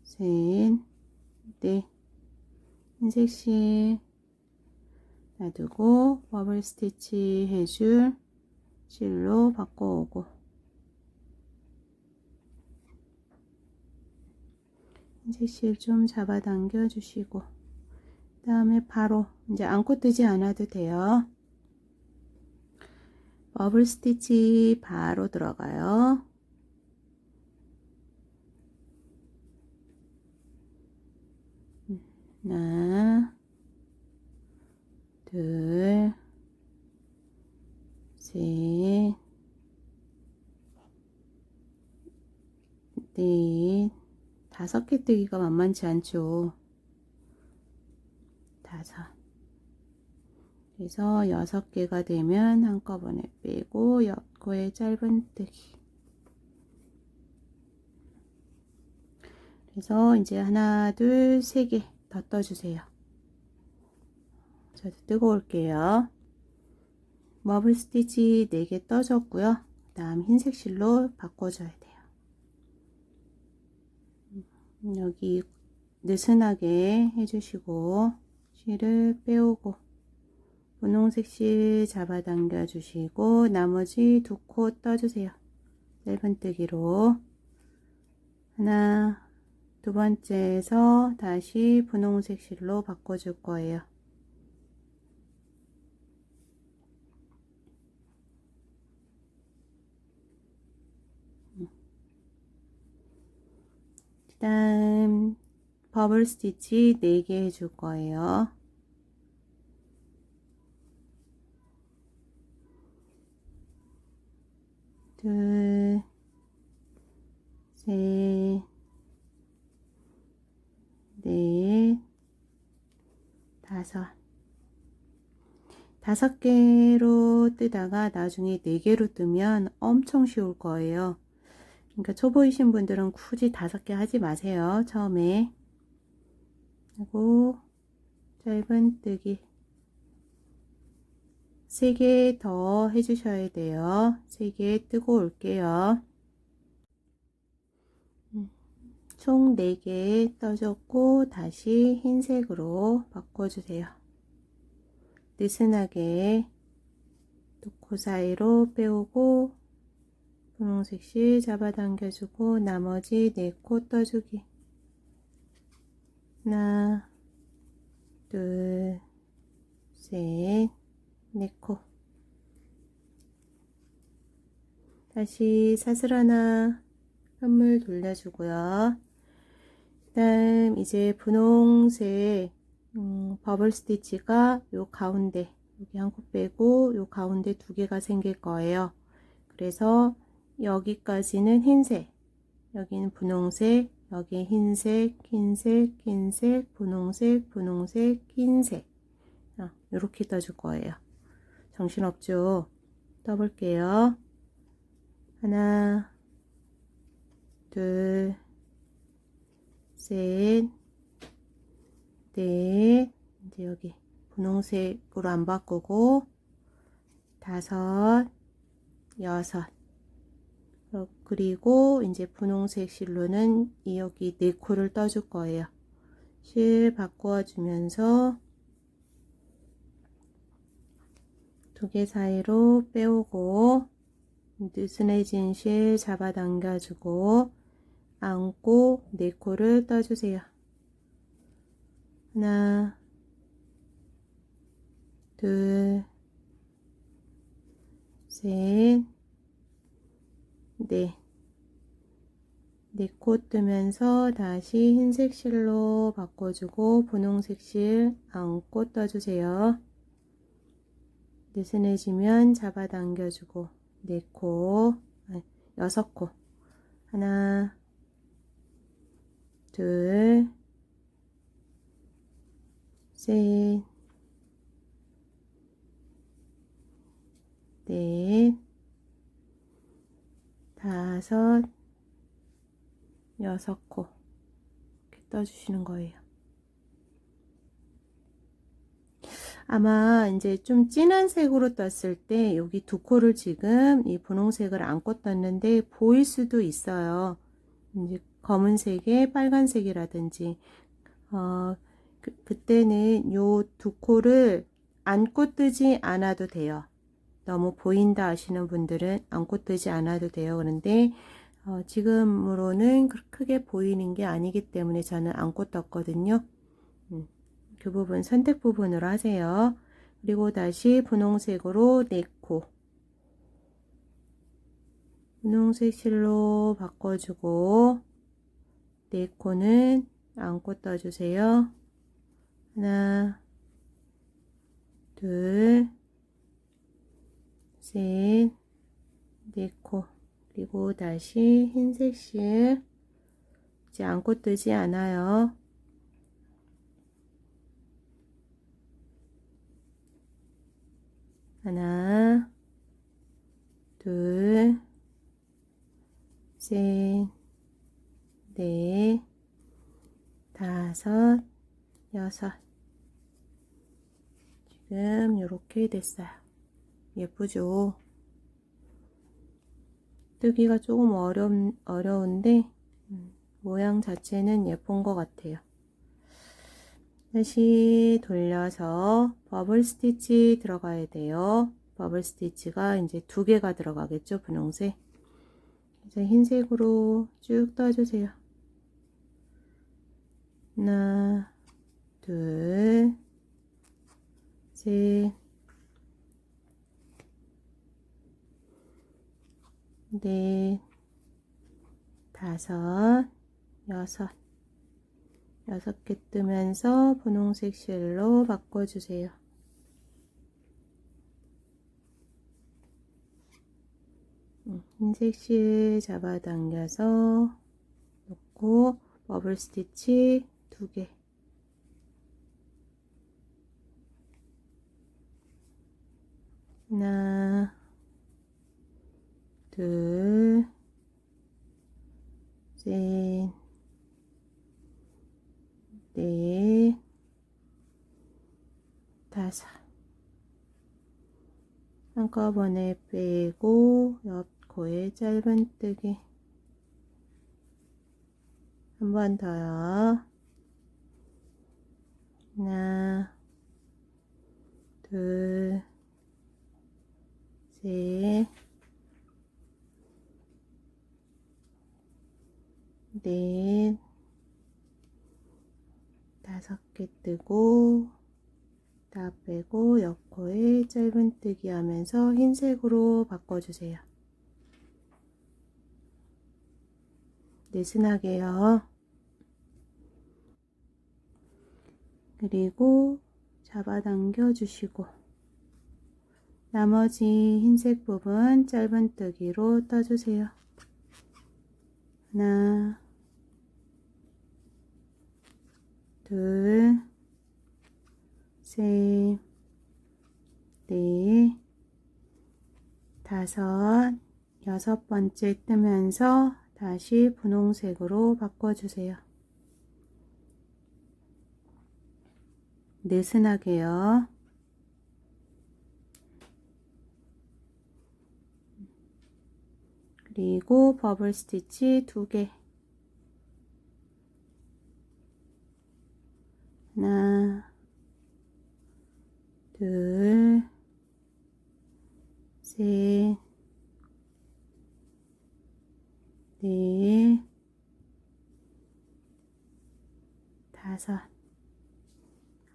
S1: 셋, 넷. 흰색 실 놔두고 버블 스티치 해줄 실로 바꿔오고, 흰색 실 좀 잡아당겨 주시고, 그 다음에 바로 이제 안고 뜨지 않아도 돼요. 버블 스티치 바로 들어가요. 하나, 둘, 셋, 넷, 5개 뜨기가 만만치 않죠. 5. 그래서 6개가 되면 한꺼번에 빼고 옆코에 짧은 뜨기. 그래서 이제 하나, 둘, 3개 더 떠주세요. 저도 뜨거울게요. 버블 스티치 4개 떠줬고요. 그 다음 흰색 실로 바꿔줘야 돼요. 여기 느슨하게 해주시고 실을 빼오고 분홍색 실 잡아당겨 주시고 나머지 2코 떠주세요. 짧은뜨기로 하나, 두 번째에서 다시 분홍색 실로 바꿔줄 거예요. 그 다음 버블 스티치 4개 해줄 거예요. 둘, 셋, 넷, 5. 5개로 뜨다가 나중에 4개로 뜨면 엄청 쉬울 거예요. 그러니까 초보이신 분들은 굳이 5개 하지 마세요. 처음에. 그리고 짧은뜨기 3개 더 해주셔야 돼요. 3개 뜨고 올게요. 총 4개 떠줬고 다시 흰색으로 바꿔주세요. 느슨하게 코 사이로 빼오고 분홍색 실 잡아당겨주고 나머지 4코 떠주기. 하나, 둘, 셋, 4코. 다시 사슬 하나 한물 돌려주고요. 그 다음 이제 분홍색 버블 스티치가 요 가운데 여기 한 코 빼고 요 가운데 2개가 생길 거예요. 그래서 여기까지는 흰색, 여기는 분홍색, 여기 흰색, 흰색, 흰색, 분홍색, 분홍색, 흰색. 이렇게 떠줄 거예요. 정신없죠? 떠볼게요. 하나, 둘, 셋, 넷. 이제 여기 분홍색으로 안 바꾸고 5, 6. 그리고 이제 분홍색 실로는 여기 4코를 떠줄 거예요. 실 바꾸어 주면서 2개 사이로 빼오고 느슨해진 실 잡아당겨 주고 안고 4코를 떠주세요. 하나, 둘, 셋, 넷. 4코 뜨면서 다시 흰색 실로 바꿔주고 분홍색 실 안고 떠주세요. 느슨해지면 잡아당겨주고 4코, 6코. 하나, 둘, 셋, 넷, 5, 6코 이렇게 떠주시는 거예요. 아마 이제 좀 진한 색으로 떴을 때 여기 2코를 지금 이 분홍색을 안고 떴는데 보일 수도 있어요. 이제 검은색에 빨간색이라든지 그때는 요 2코를 안고 뜨지 않아도 돼요. 너무 보인다 하시는 분들은 안고 뜨지 않아도 돼요. 그런데 지금으로는 크게 보이는 게 아니기 때문에 저는 안고 떴거든요. 그 부분 선택 부분으로 하세요. 그리고 다시 분홍색으로 4코. 분홍색 실로 바꿔주고 4코는 안고 떠주세요. 하나, 둘, 셋, 4코. 그리고 다시 흰색 실 이제 안고 뜨지 않아요. 하나, 둘, 셋, 넷, 5, 6. 지금 이렇게 됐어요. 예쁘죠? 뜨기가 조금 어려운데 모양 자체는 예쁜 것 같아요. 다시 돌려서 버블 스티치 들어가야 돼요. 버블 스티치가 이제 2개가 들어가겠죠, 분홍색. 그래서 흰색으로 쭉 떠주세요. 하나, 둘, 셋, 넷, 5, 6. 6개 뜨면서 분홍색 실로 바꿔주세요. 흰색 실 잡아당겨서 놓고 버블 스티치 2개. 하나, 둘, 셋, 넷, 5. 한꺼번에 빼고 옆 코에 짧은뜨기 한 번 더요. 하나, 둘, 셋, 넷, 5개 뜨고 다 빼고 옆코에 짧은뜨기 하면서 흰색으로 바꿔주세요. 느슨하게요. 그리고 잡아당겨 주시고 나머지 흰색 부분 짧은뜨기로 떠주세요. 하나, 둘, 셋, 넷, 5, 6번째 뜨면서 다시 분홍색으로 바꿔주세요. 느슨하게요. 그리고 버블 스티치 2개. 하나, 둘, 셋, 넷, 5.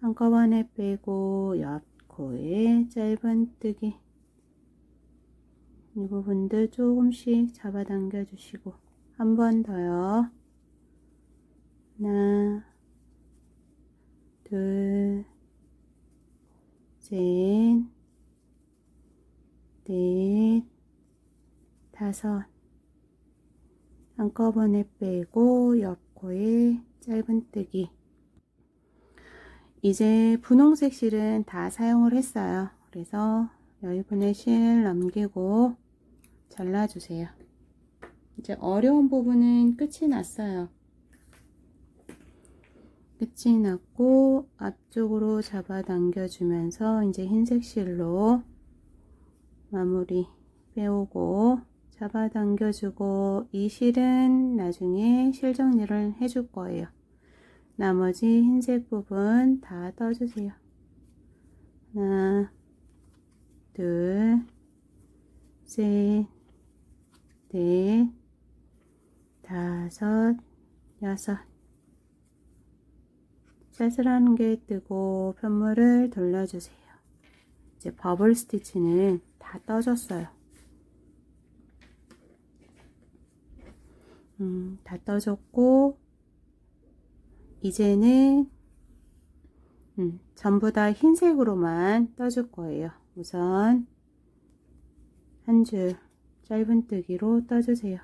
S1: 한꺼번에 빼고 옆 코에 짧은뜨기. 이 부분들 조금씩 잡아당겨 주시고 한 번 더요. 하나, 둘, 셋, 넷, 5. 한꺼번에 빼고 옆코에 짧은뜨기. 이제 분홍색 실은 다 사용을 했어요. 그래서 여기분의 실 넘기고 잘라주세요. 이제 어려운 부분은 끝이 났어요. 끝이 났고 앞쪽으로 잡아당겨 주면서 이제 흰색 실로 마무리 빼오고 잡아당겨 주고 이 실은 나중에 실 정리를 해줄 거예요. 나머지 흰색 부분 다 떠주세요. 하나, 둘, 셋, 넷, 5, 6. 사슬한 개 뜨고 편물을 돌려주세요. 이제 버블 스티치는 다 떠졌어요. 다 떠졌고 이제는 전부 다 흰색으로만 떠줄 거예요. 우선 한 줄 짧은뜨기로 떠주세요.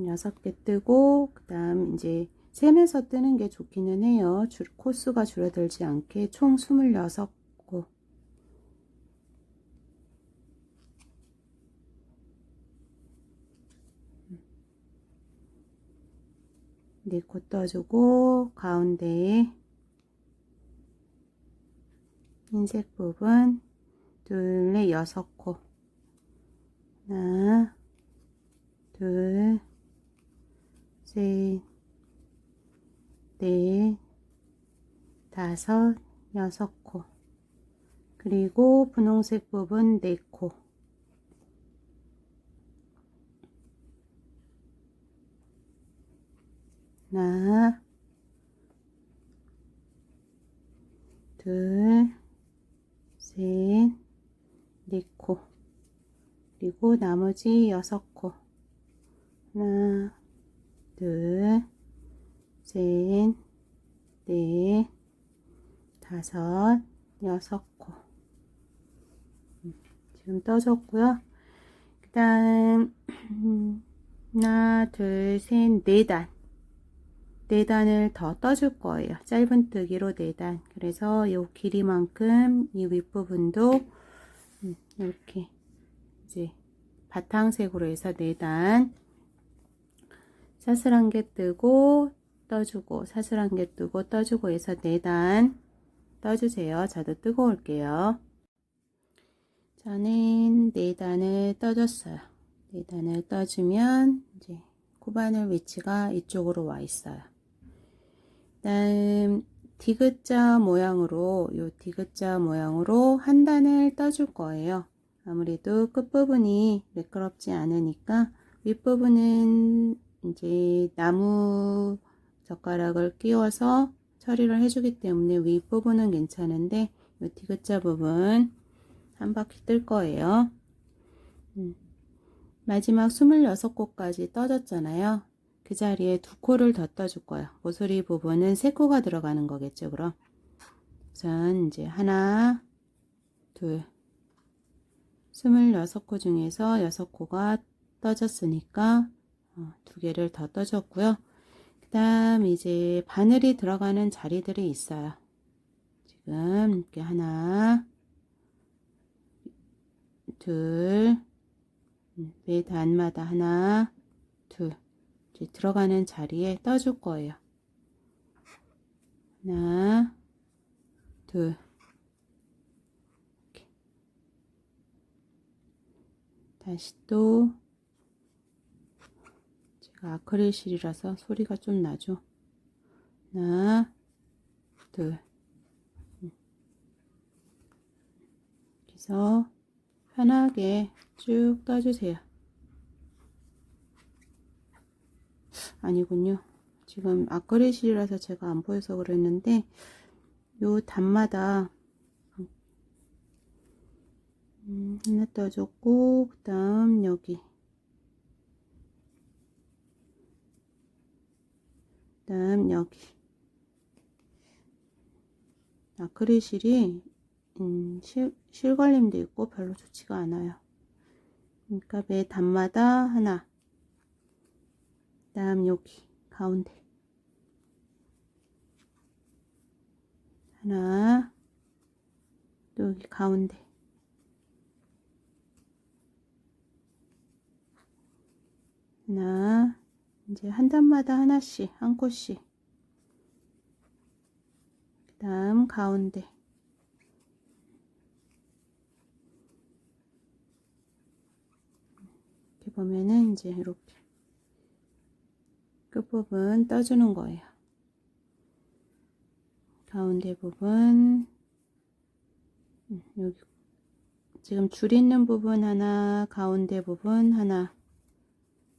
S1: 여섯 개 뜨고 그 다음 이제 세면서 뜨는 게 좋기는 해요. 코수가 줄어들지 않게 총 26코. 네 코 떠주고 가운데에 흰색 부분 둘, 넷, 6코. 하나, 둘, 셋, 넷, 5, 6코. 그리고 분홍색 부분 4코. 하나, 둘, 셋, 4코. 그리고 나머지 6코. 하나, 둘, 셋, 넷, 5, 6코. 지금 떠졌고요. 그 다음 하나, 둘, 셋, 4단. 4단을 더 떠줄 거예요. 짧은뜨기로 4단. 그래서 이 길이만큼 이 윗부분도 이렇게 이제 바탕색으로 해서 4단. 사슬 한 개 뜨고 떠주고 사슬 한 개 뜨고 떠주고 해서 4단 떠주세요. 저도 뜨고 올게요. 저는 4단을 떠줬어요. 4단을 떠주면 이제 코바늘 위치가 이쪽으로 와 있어요. 다음 디귿자 모양으로 요 디귿자 모양으로 한 단을 떠줄 거예요. 아무래도 끝부분이 매끄럽지 않으니까 윗부분은 이제 나무 젓가락을 끼워서 처리를 해주기 때문에 윗부분은 괜찮은데 요 디귿자 부분 한 바퀴 뜰 거예요. 마지막 26코까지 떠졌잖아요. 그 자리에 2코를 더 떠줄 거예요. 모서리 부분은 3코가 들어가는 거겠죠, 그럼. 우선 이제 하나, 둘, 26코 중에서 6코가 떠졌으니까 2개를 더 떠줬고요. 그 다음 이제 바늘이 들어가는 자리들이 있어요. 지금 이렇게 하나, 둘, 매 단마다 하나, 둘 이제 들어가는 자리에 떠줄 거예요. 하나, 둘, 이렇게. 다시 또 제가 아크릴 실이라서 소리가 좀 나죠. 하나, 둘. 그래서 편하게 쭉 떠주세요. 아니군요. 지금 아크릴 실이라서 제가 안 보여서 그랬는데 요 단마다 하나 떠줬고 그 다음 여기 그 다음 여기 아크릴 실이 실걸림도 있고 별로 좋지가 않아요. 그러니까 매 단마다 하나, 그 다음 여기 가운데 하나, 또 여기 가운데 하나, 이제 한 단마다 하나씩, 한 코씩, 그 다음 가운데 이렇게 보면은 이제 이렇게 끝부분 떠주는 거예요. 가운데 부분 여기 지금 줄 있는 부분 하나, 가운데 부분 하나,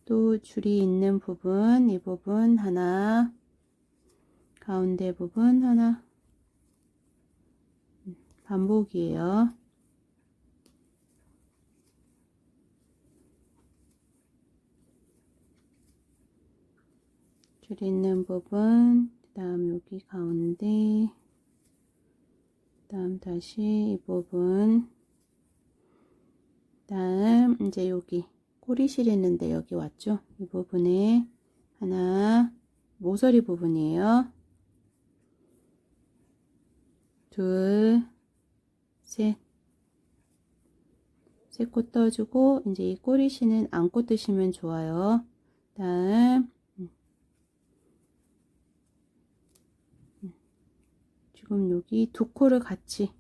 S1: 또 줄이 있는 부분 이 부분 하나, 가운데 부분 하나, 반복이에요. 줄 있는 부분, 그 다음 여기 가운데, 그 다음 다시 이 부분, 그 다음 이제 여기 꼬리실 있는데 여기 왔죠? 이 부분에 하나, 모서리 부분이에요. 둘, 셋. 3코 떠주고 이제 이 꼬리실은 안고 뜨시면 좋아요. 다음 지금 여기 2코를 같이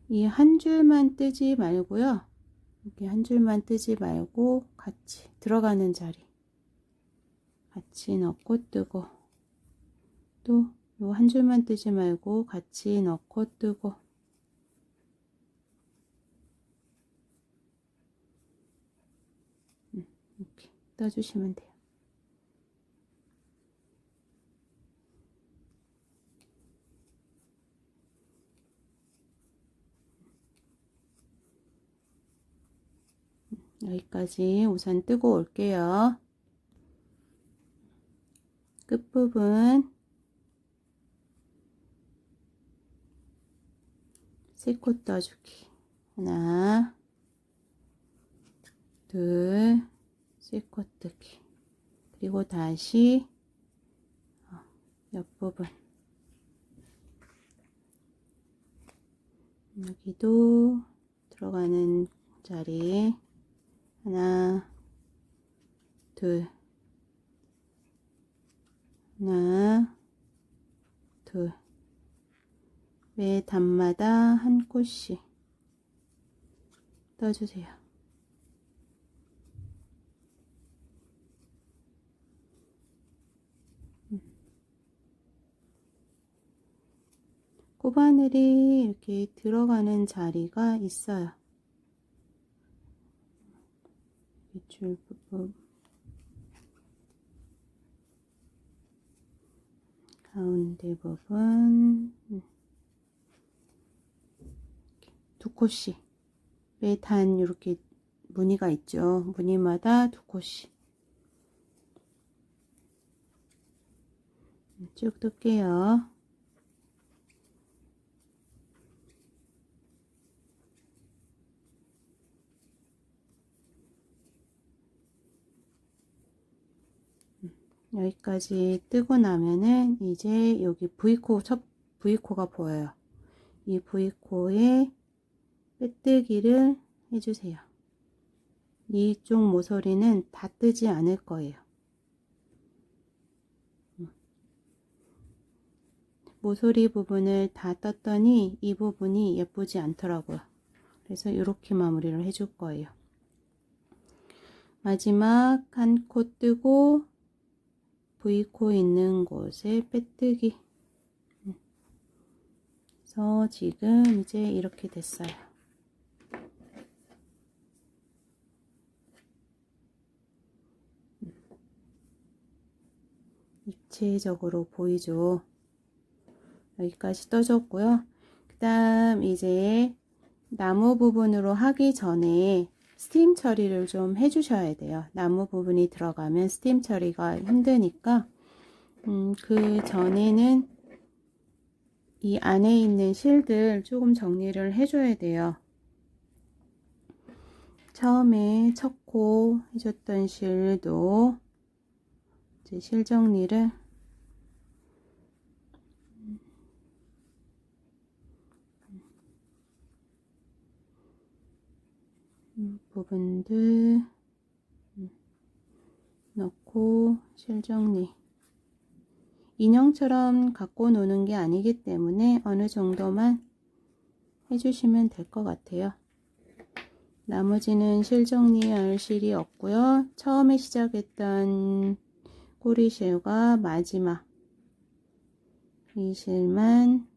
S1: 이 한 줄만 뜨지 말고요. 여기 한 줄만 뜨지 말고 같이 들어가는 자리 같이 넣고 뜨고 또 요 한 줄만 뜨지 말고 같이 넣고 뜨고 이렇게 떠주시면 돼요. 여기까지 우선 뜨고 올게요. 끝부분 3코 떠주기 하나 둘 3코 뜨기 그리고 다시 옆부분 여기도 들어가는 자리 하나 둘 하나 둘 매 단마다 한 코씩 떠주세요. 코바늘이 이렇게 들어가는 자리가 있어요. 줄 부분, 가운데 부분, 두 콧씩 매 단 이렇게 무늬가 있죠. 무늬마다 두 콧씩 쭉 뜰게요. 여기까지 뜨고 나면은 이제 여기 V코, 첫 V코가 보여요. 이 V코에 빼뜨기를 해주세요. 이쪽 모서리는 다 뜨지 않을 거예요. 모서리 부분을 다 떴더니 이 부분이 예쁘지 않더라고요. 그래서 이렇게 마무리를 해줄 거예요. 마지막 한 코 뜨고 V코 있는 곳에 빼뜨기. 그래서 지금 이제 이렇게 됐어요. 입체적으로 보이죠. 여기까지 떠줬고요. 그 다음 이제 나무 부분으로 하기 전에 스팀 처리를 좀 해주셔야 돼요. 나무 부분이 들어가면 스팀 처리가 힘드니까 그 전에는 이 안에 있는 실들 조금 정리를 해줘야 돼요. 처음에 첫 코 해줬던 실도 이제 실 정리를 부분들 넣고 실 정리. 인형처럼 갖고 노는 게 아니기 때문에 어느 정도만 해주시면 될 것 같아요. 나머지는 실 정리할 실이 없고요. 처음에 시작했던 꼬리실과 마지막 이 실만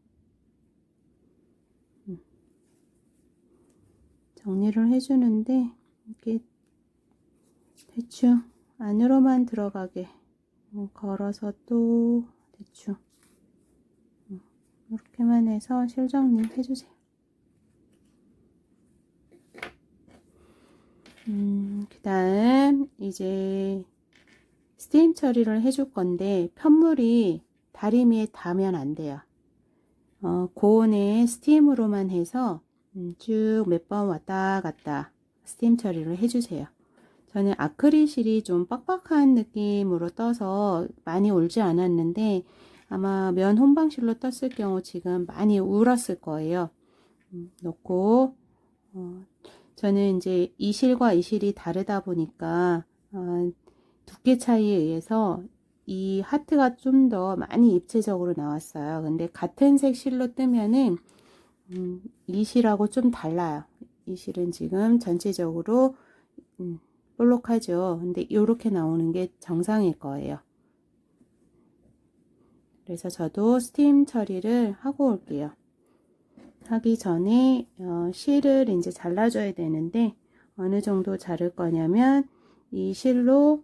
S1: 정리를 해주는데 이렇게 대충 안으로만 들어가게 걸어서 또 대충 이렇게만 해서 실 정리 해주세요. 그 다음 이제 스팀 처리를 해줄 건데 편물이 다리미에 닿으면 안 돼요. 고온의 스팀으로만 해서 쭉 몇 번 왔다 갔다 스팀 처리를 해주세요. 저는 아크릴실이 좀 빡빡한 느낌으로 떠서 많이 울지 않았는데 아마 면 혼방실로 떴을 경우 지금 많이 울었을 거예요. 넣고 저는 이제 이 실과 이 실이 다르다 보니까 두께 차이에 의해서 이 하트가 좀 더 많이 입체적으로 나왔어요. 근데 같은 색 실로 뜨면은 이 실하고 좀 달라요. 이 실은 지금 전체적으로 볼록하죠. 근데 이렇게 나오는 게 정상일 거예요. 그래서 저도 스팀 처리를 하고 올게요. 하기 전에 실을 이제 잘라줘야 되는데 어느 정도 자를 거냐면 이 실로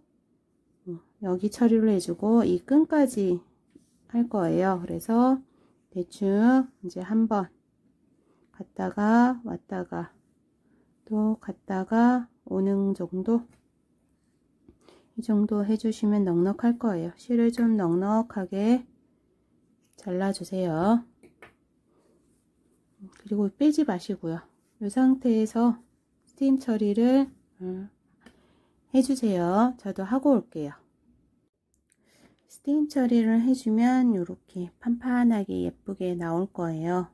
S1: 여기 처리를 해주고 이 끈까지 할 거예요. 그래서 대충 이제 한번 갔다가 왔다가 또 갔다가 오는 정도, 이 정도 해주시면 넉넉할 거예요. 실을 좀 넉넉하게 잘라주세요. 그리고 빼지 마시고요. 이 상태에서 스팀 처리를 해주세요. 저도 하고 올게요. 스팀 처리를 해주면 이렇게 판판하게 예쁘게 나올 거예요.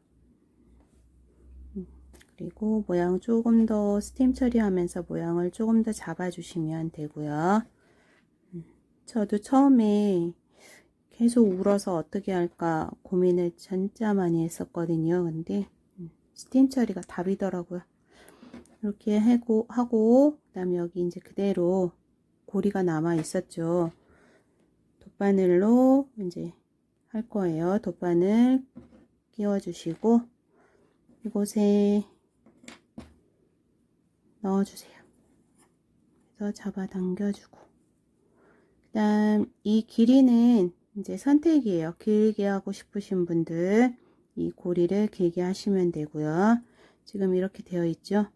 S1: 그리고 모양 조금 더 스팀 처리하면서 모양을 조금 더 잡아주시면 되고요. 저도 처음에 계속 울어서 어떻게 할까 고민을 진짜 많이 했었거든요. 근데 스팀 처리가 답이더라고요. 이렇게 하고 그다음에 여기 이제 그대로 고리가 남아 있었죠. 돗바늘로 이제 할 거예요. 돗바늘 끼워 주시고 이곳에 넣어 주세요. 그래서 잡아당겨 주고 그다음 이 길이는 이제 선택이에요. 길게 하고 싶으신 분들 이 고리를 길게 하시면 되고요. 지금 이렇게 되어 있죠.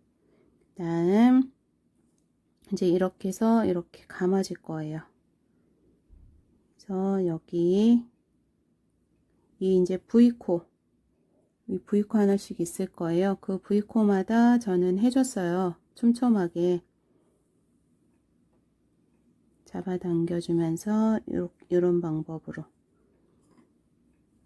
S1: 그다음 이제 이렇게 해서 이렇게 감아질 거예요. 그래서 여기 이 이제 V코 이 V코 하나씩 있을 거예요. 그 V코마다 저는 해줬어요. 촘촘하게 잡아당겨 주면서 이런 방법으로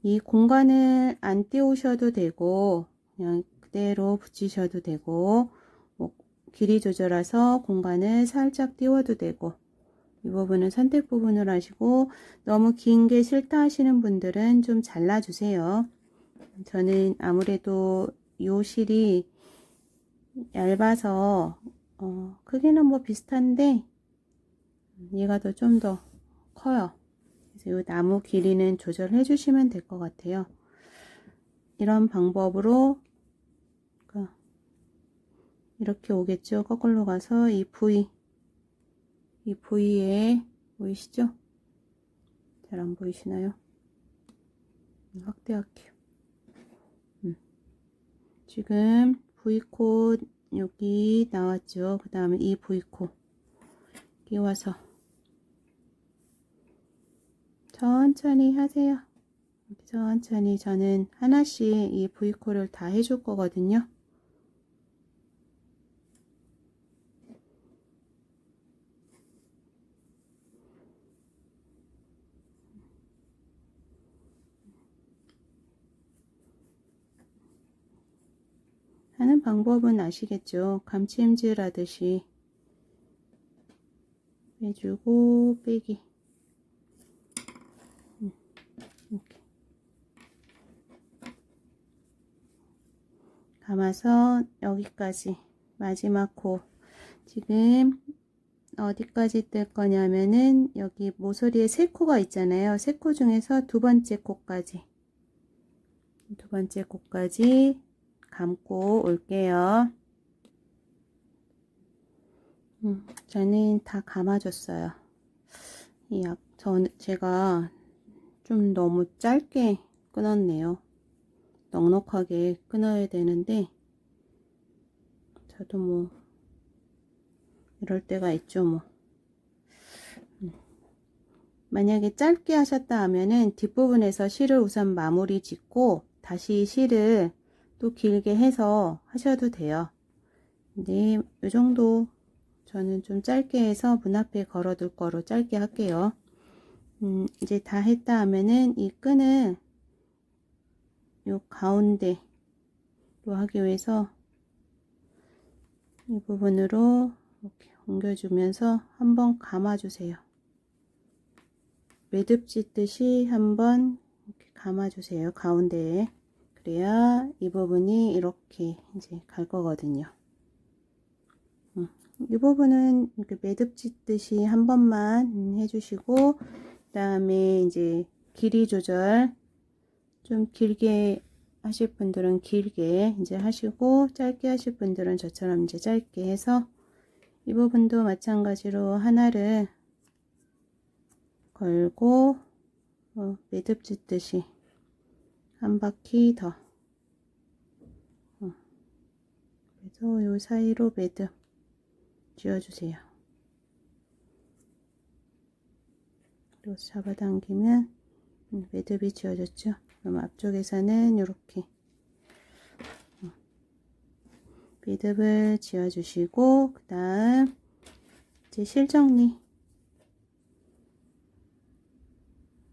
S1: 이 공간을 안 띄우셔도 되고 그냥 그대로 붙이셔도 되고 뭐 길이 조절해서 공간을 살짝 띄워도 되고 이 부분은 선택 부분으로 하시고 너무 긴 게 싫다 하시는 분들은 좀 잘라 주세요. 저는 아무래도 요 실이 얇아서 크기는 뭐 비슷한데 얘가 좀 더 커요. 그래서 이 나무 길이는 조절해 주시면 될 것 같아요. 이런 방법으로 이렇게 오겠죠. 거꾸로 가서 이 V에 보이시죠? 잘 안 보이시나요? 확대할게요. 지금 V코 여기 나왔죠. 그 다음에 이 V코 끼워서 천천히 하세요. 천천히 저는 하나씩 이 V코를 다 해줄 거거든요. 하는 방법은 아시겠죠? 감침질 하듯이 빼주고 빼기 이렇게 감아서 여기까지 마지막 코 지금 어디까지 뜰 거냐면은 여기 모서리에 3코가 있잖아요. 3코 중에서 두 번째 코까지 감고 올게요. 저는 다 감아줬어요. 제가 좀 너무 짧게 끊었네요. 넉넉하게 끊어야 되는데 저도 뭐 이럴 때가 있죠 뭐. 만약에 짧게 하셨다 하면은 뒷부분에서 실을 우선 마무리 짓고 다시 실을 또 길게 해서 하셔도 돼요. 근데 이 정도 저는 좀 짧게 해서 문 앞에 걸어둘 거로 짧게 할게요. 이제 다 했다 하면은 이 끈을 요 가운데로 하기 위해서 이 부분으로 이렇게 옮겨주면서 한번 감아주세요. 매듭 짓듯이 한번 이렇게 감아주세요. 가운데에. 그래야 이 부분이 이렇게 이제 갈 거거든요. 이 부분은 이렇게 매듭 짓듯이 한 번만 해주시고, 그 다음에 이제 길이 조절 좀 길게 하실 분들은 길게 이제 하시고, 짧게 하실 분들은 저처럼 이제 짧게 해서 이 부분도 마찬가지로 하나를 걸고 매듭 짓듯이 한 바퀴 더 그래서 요 사이로 매듭 지어주세요. 그리고 잡아당기면 매듭이 지어졌죠. 그럼 앞쪽에서는 이렇게 매듭을 지어주시고 그 다음 이제 실정리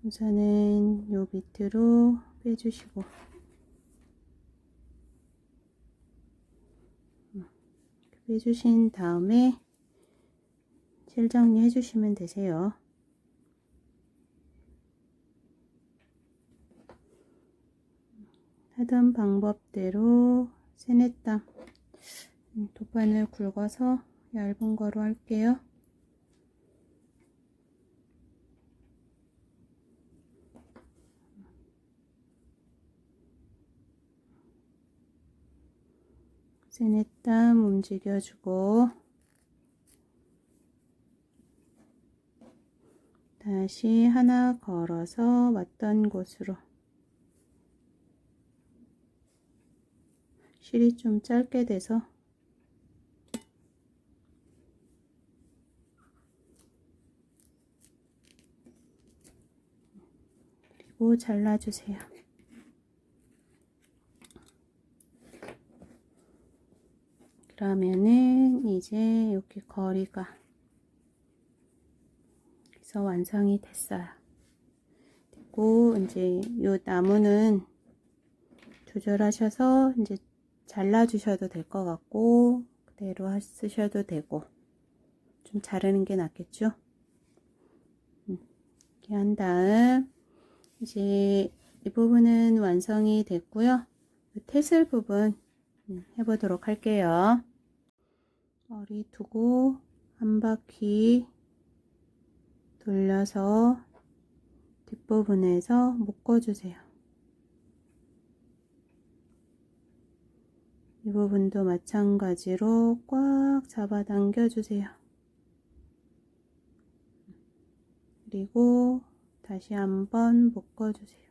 S1: 우선은 요 밑으로 빼주시고 빼주신 다음에 실정리 해주시면 되세요. 하던 방법대로 세네땀 돗바늘 굵어서 얇은 거로 할게요. 세네땀 움직여주고 다시 하나 걸어서 왔던 곳으로. 실이 좀 짧게 돼서 그리고 잘라주세요. 그러면은 이제 이렇게 거리가 그래서 완성이 됐어요. 됐고 이제 요 나무는 조절하셔서 이제 잘라주셔도 될 것 같고 그대로 쓰셔도 되고 좀 자르는 게 낫겠죠. 이렇게 한 다음 이제 이 부분은 완성이 됐고요. 태슬 부분 해보도록 할게요. 머리 두고 한 바퀴 돌려서 뒷부분에서 묶어주세요. 이 부분도 마찬가지로 꽉 잡아당겨 주세요. 그리고 다시 한번 묶어주세요.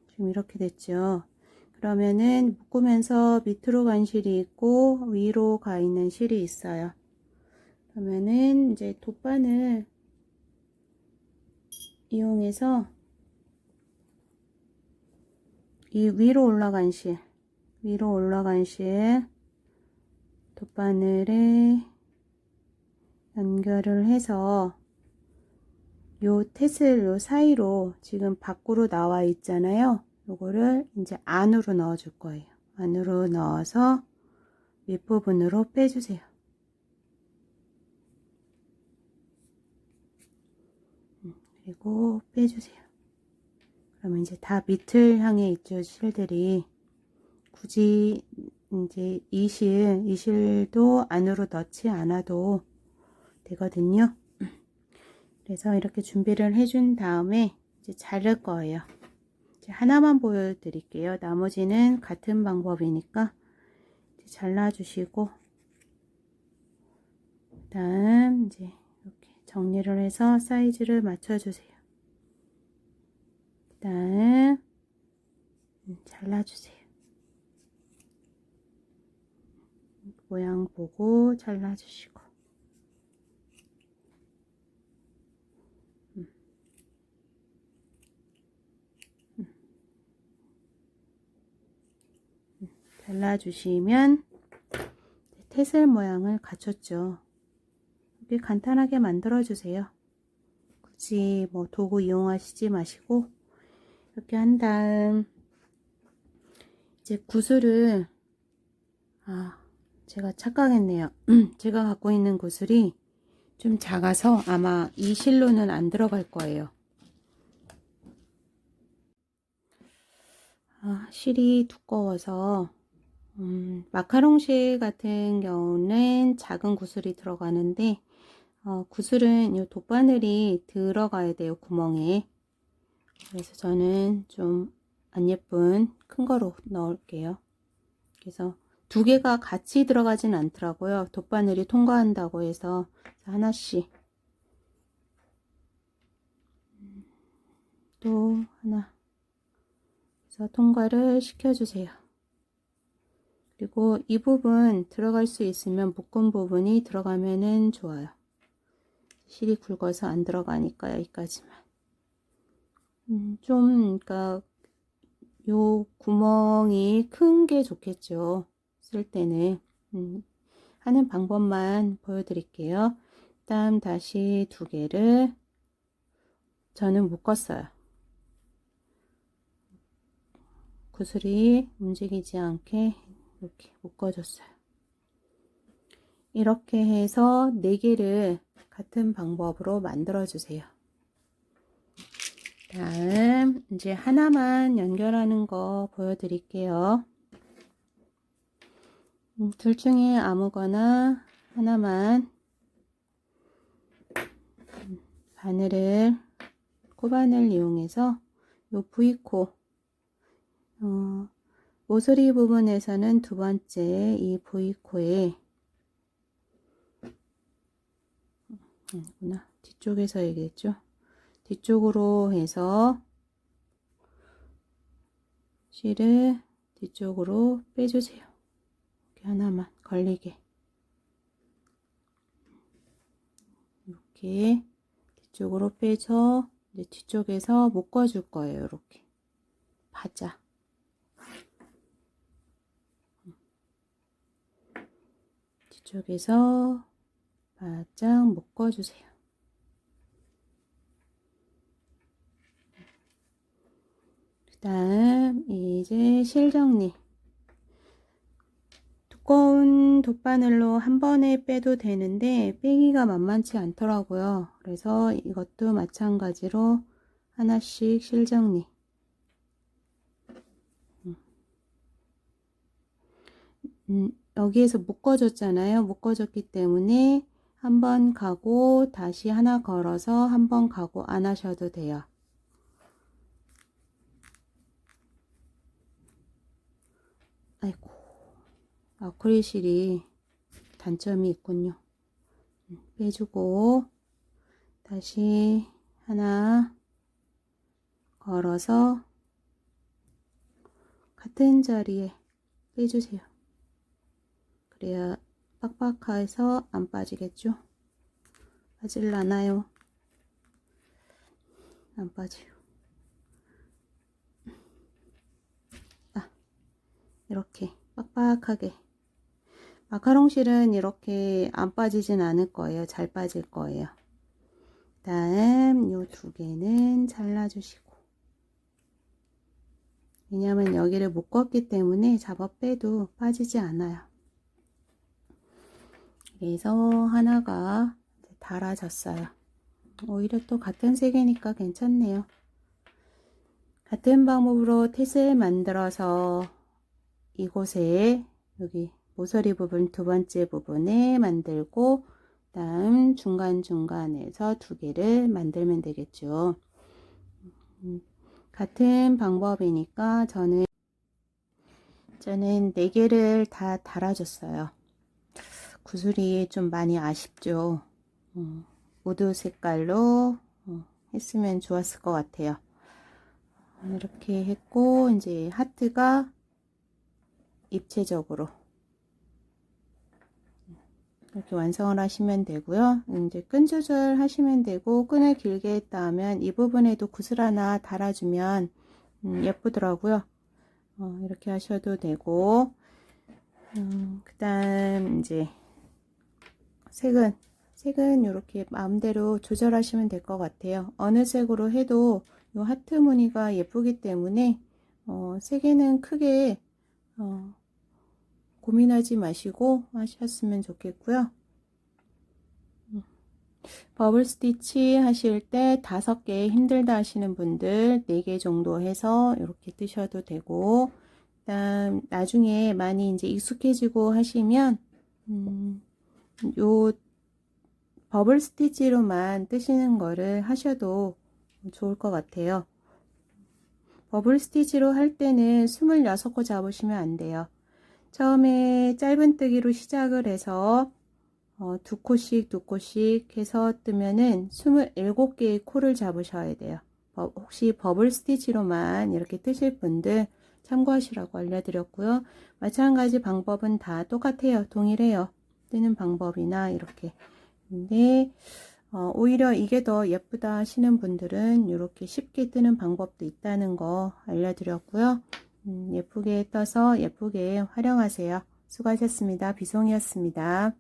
S1: 지금 이렇게 됐죠. 그러면은 묶으면서 밑으로 간 실이 있고 위로 가 있는 실이 있어요. 그러면은 이제 돗바늘 이용해서 이 위로 올라간 실 돗바늘에 연결을 해서 요 태슬 요 사이로 지금 밖으로 나와 있잖아요. 요거를 이제 안으로 넣어 줄 거예요. 안으로 넣어서 윗부분으로 빼주세요. 그리고 빼주세요. 그러면 이제 다 밑을 향해 있죠. 실들이. 굳이 이제 이 실도 안으로 넣지 않아도 되거든요. 그래서 이렇게 준비를 해준 다음에 이제 자를 거예요. 이제 하나만 보여드릴게요. 나머지는 같은 방법이니까 이제 잘라주시고 그다음 이제 이렇게 정리를 해서 사이즈를 맞춰주세요. 그다음 잘라주세요. 모양 보고 잘라주시고 잘라주시면 태슬 모양을 갖췄죠. 이렇게 간단하게 만들어 주세요. 굳이 뭐 도구 이용하시지 마시고 이렇게 한 다음 이제 구슬을 제가 착각했네요. 제가 갖고 있는 구슬이 좀 작아서 아마 이 실로는 안 들어갈 거예요. 실이 두꺼워서 마카롱 실 같은 경우는 작은 구슬이 들어가는데 구슬은 이 돗바늘이 들어가야 돼요. 구멍에. 그래서 저는 좀 안 예쁜 큰 거로 넣을게요. 그래서 두 개가 같이 들어가진 않더라고요. 돗바늘이 통과한다고 해서 하나씩 또 하나 그래서 통과를 시켜주세요. 그리고 이 부분 들어갈 수 있으면 묶은 부분이 들어가면은 좋아요. 실이 굵어서 안 들어가니까 여기까지만. 좀 그러니까 요 구멍이 큰 게 좋겠죠. 쓸 때는 하는 방법만 보여드릴게요. 다음 다시 두 개를 저는 묶었어요. 구슬이 움직이지 않게 이렇게 묶어줬어요. 이렇게 해서 4개를 같은 방법으로 만들어 주세요. 다음 이제 하나만 연결하는 거 보여드릴게요. 둘 중에 아무거나 하나만 바늘을 코바늘 이용해서 요 V코 모서리 부분에서는 두 번째 이 V코에 뒤쪽에서 얘기했죠. 뒤쪽으로 해서 실을 뒤쪽으로 빼주세요. 이렇게 하나만 걸리게 이렇게 뒤쪽으로 빼서 이제 뒤쪽에서 묶어줄 거예요. 이렇게 바짝 뒤쪽에서 바짝 묶어주세요. 그 다음 이제 실 정리. 두꺼운 돗바늘로 한 번에 빼도 되는데 빼기가 만만치 않더라고요. 그래서 이것도 마찬가지로 하나씩 실 정리. 여기에서 묶어줬잖아요. 묶어줬기 때문에 한 번 가고 다시 하나 걸어서 한 번 가고 안 하셔도 돼요. 아이고, 아크릴실이 단점이 있군요. 빼주고 다시 하나 걸어서 같은 자리에 빼주세요. 그래야 빡빡해서 안 빠지겠죠? 빠질라나요? 안 빠져요. 이렇게 빡빡하게. 마카롱 실은 이렇게 안 빠지진 않을 거예요. 잘 빠질 거예요. 다음 요 두 개는 잘라주시고, 왜냐하면 여기를 묶었기 때문에 잡아 빼도 빠지지 않아요. 그래서 하나가 달아졌어요. 오히려 또 같은 색이니까 괜찮네요. 같은 방법으로 탯을 만들어서 이곳에 여기 모서리 부분 두 번째 부분에 만들고 다음 중간중간에서 두 개를 만들면 되겠죠. 같은 방법이니까 저는 4개를 다 달아줬어요. 구슬이 좀 많이 아쉽죠. 우드 색깔로 했으면 좋았을 것 같아요. 이렇게 했고 이제 하트가 입체적으로 이렇게 완성을 하시면 되고요. 이제 끈 조절 하시면 되고, 끈을 길게 했다 하면 이 부분에도 구슬 하나 달아주면 예쁘더라고요. 이렇게 하셔도 되고, 그 다음 이제 색은 이렇게 마음대로 조절하시면 될 것 같아요. 어느 색으로 해도 이 하트 무늬가 예쁘기 때문에 색에는 크게 고민하지 마시고 하셨으면 좋겠고요. 버블 스티치 하실 때 5개 힘들다 하시는 분들 4개 정도 해서 이렇게 뜨셔도 되고, 그다음 나중에 많이 이제 익숙해지고 하시면 요 버블 스티치로만 뜨시는 거를 하셔도 좋을 것 같아요. 버블 스티치로 할 때는 26코 잡으시면 안 돼요. 처음에 짧은뜨기로 시작을 해서 2코씩 해서 뜨면은 27개의 코를 잡으셔야 돼요. 혹시 버블 스티치로만 이렇게 뜨실 분들 참고하시라고 알려드렸고요. 마찬가지 방법은 다 똑같아요. 동일해요. 뜨는 방법이나 이렇게. 근데 오히려 이게 더 예쁘다 하시는 분들은 이렇게 쉽게 뜨는 방법도 있다는 거 알려드렸고요. 예쁘게 떠서 예쁘게 활용하세요. 수고하셨습니다. 비송이었습니다.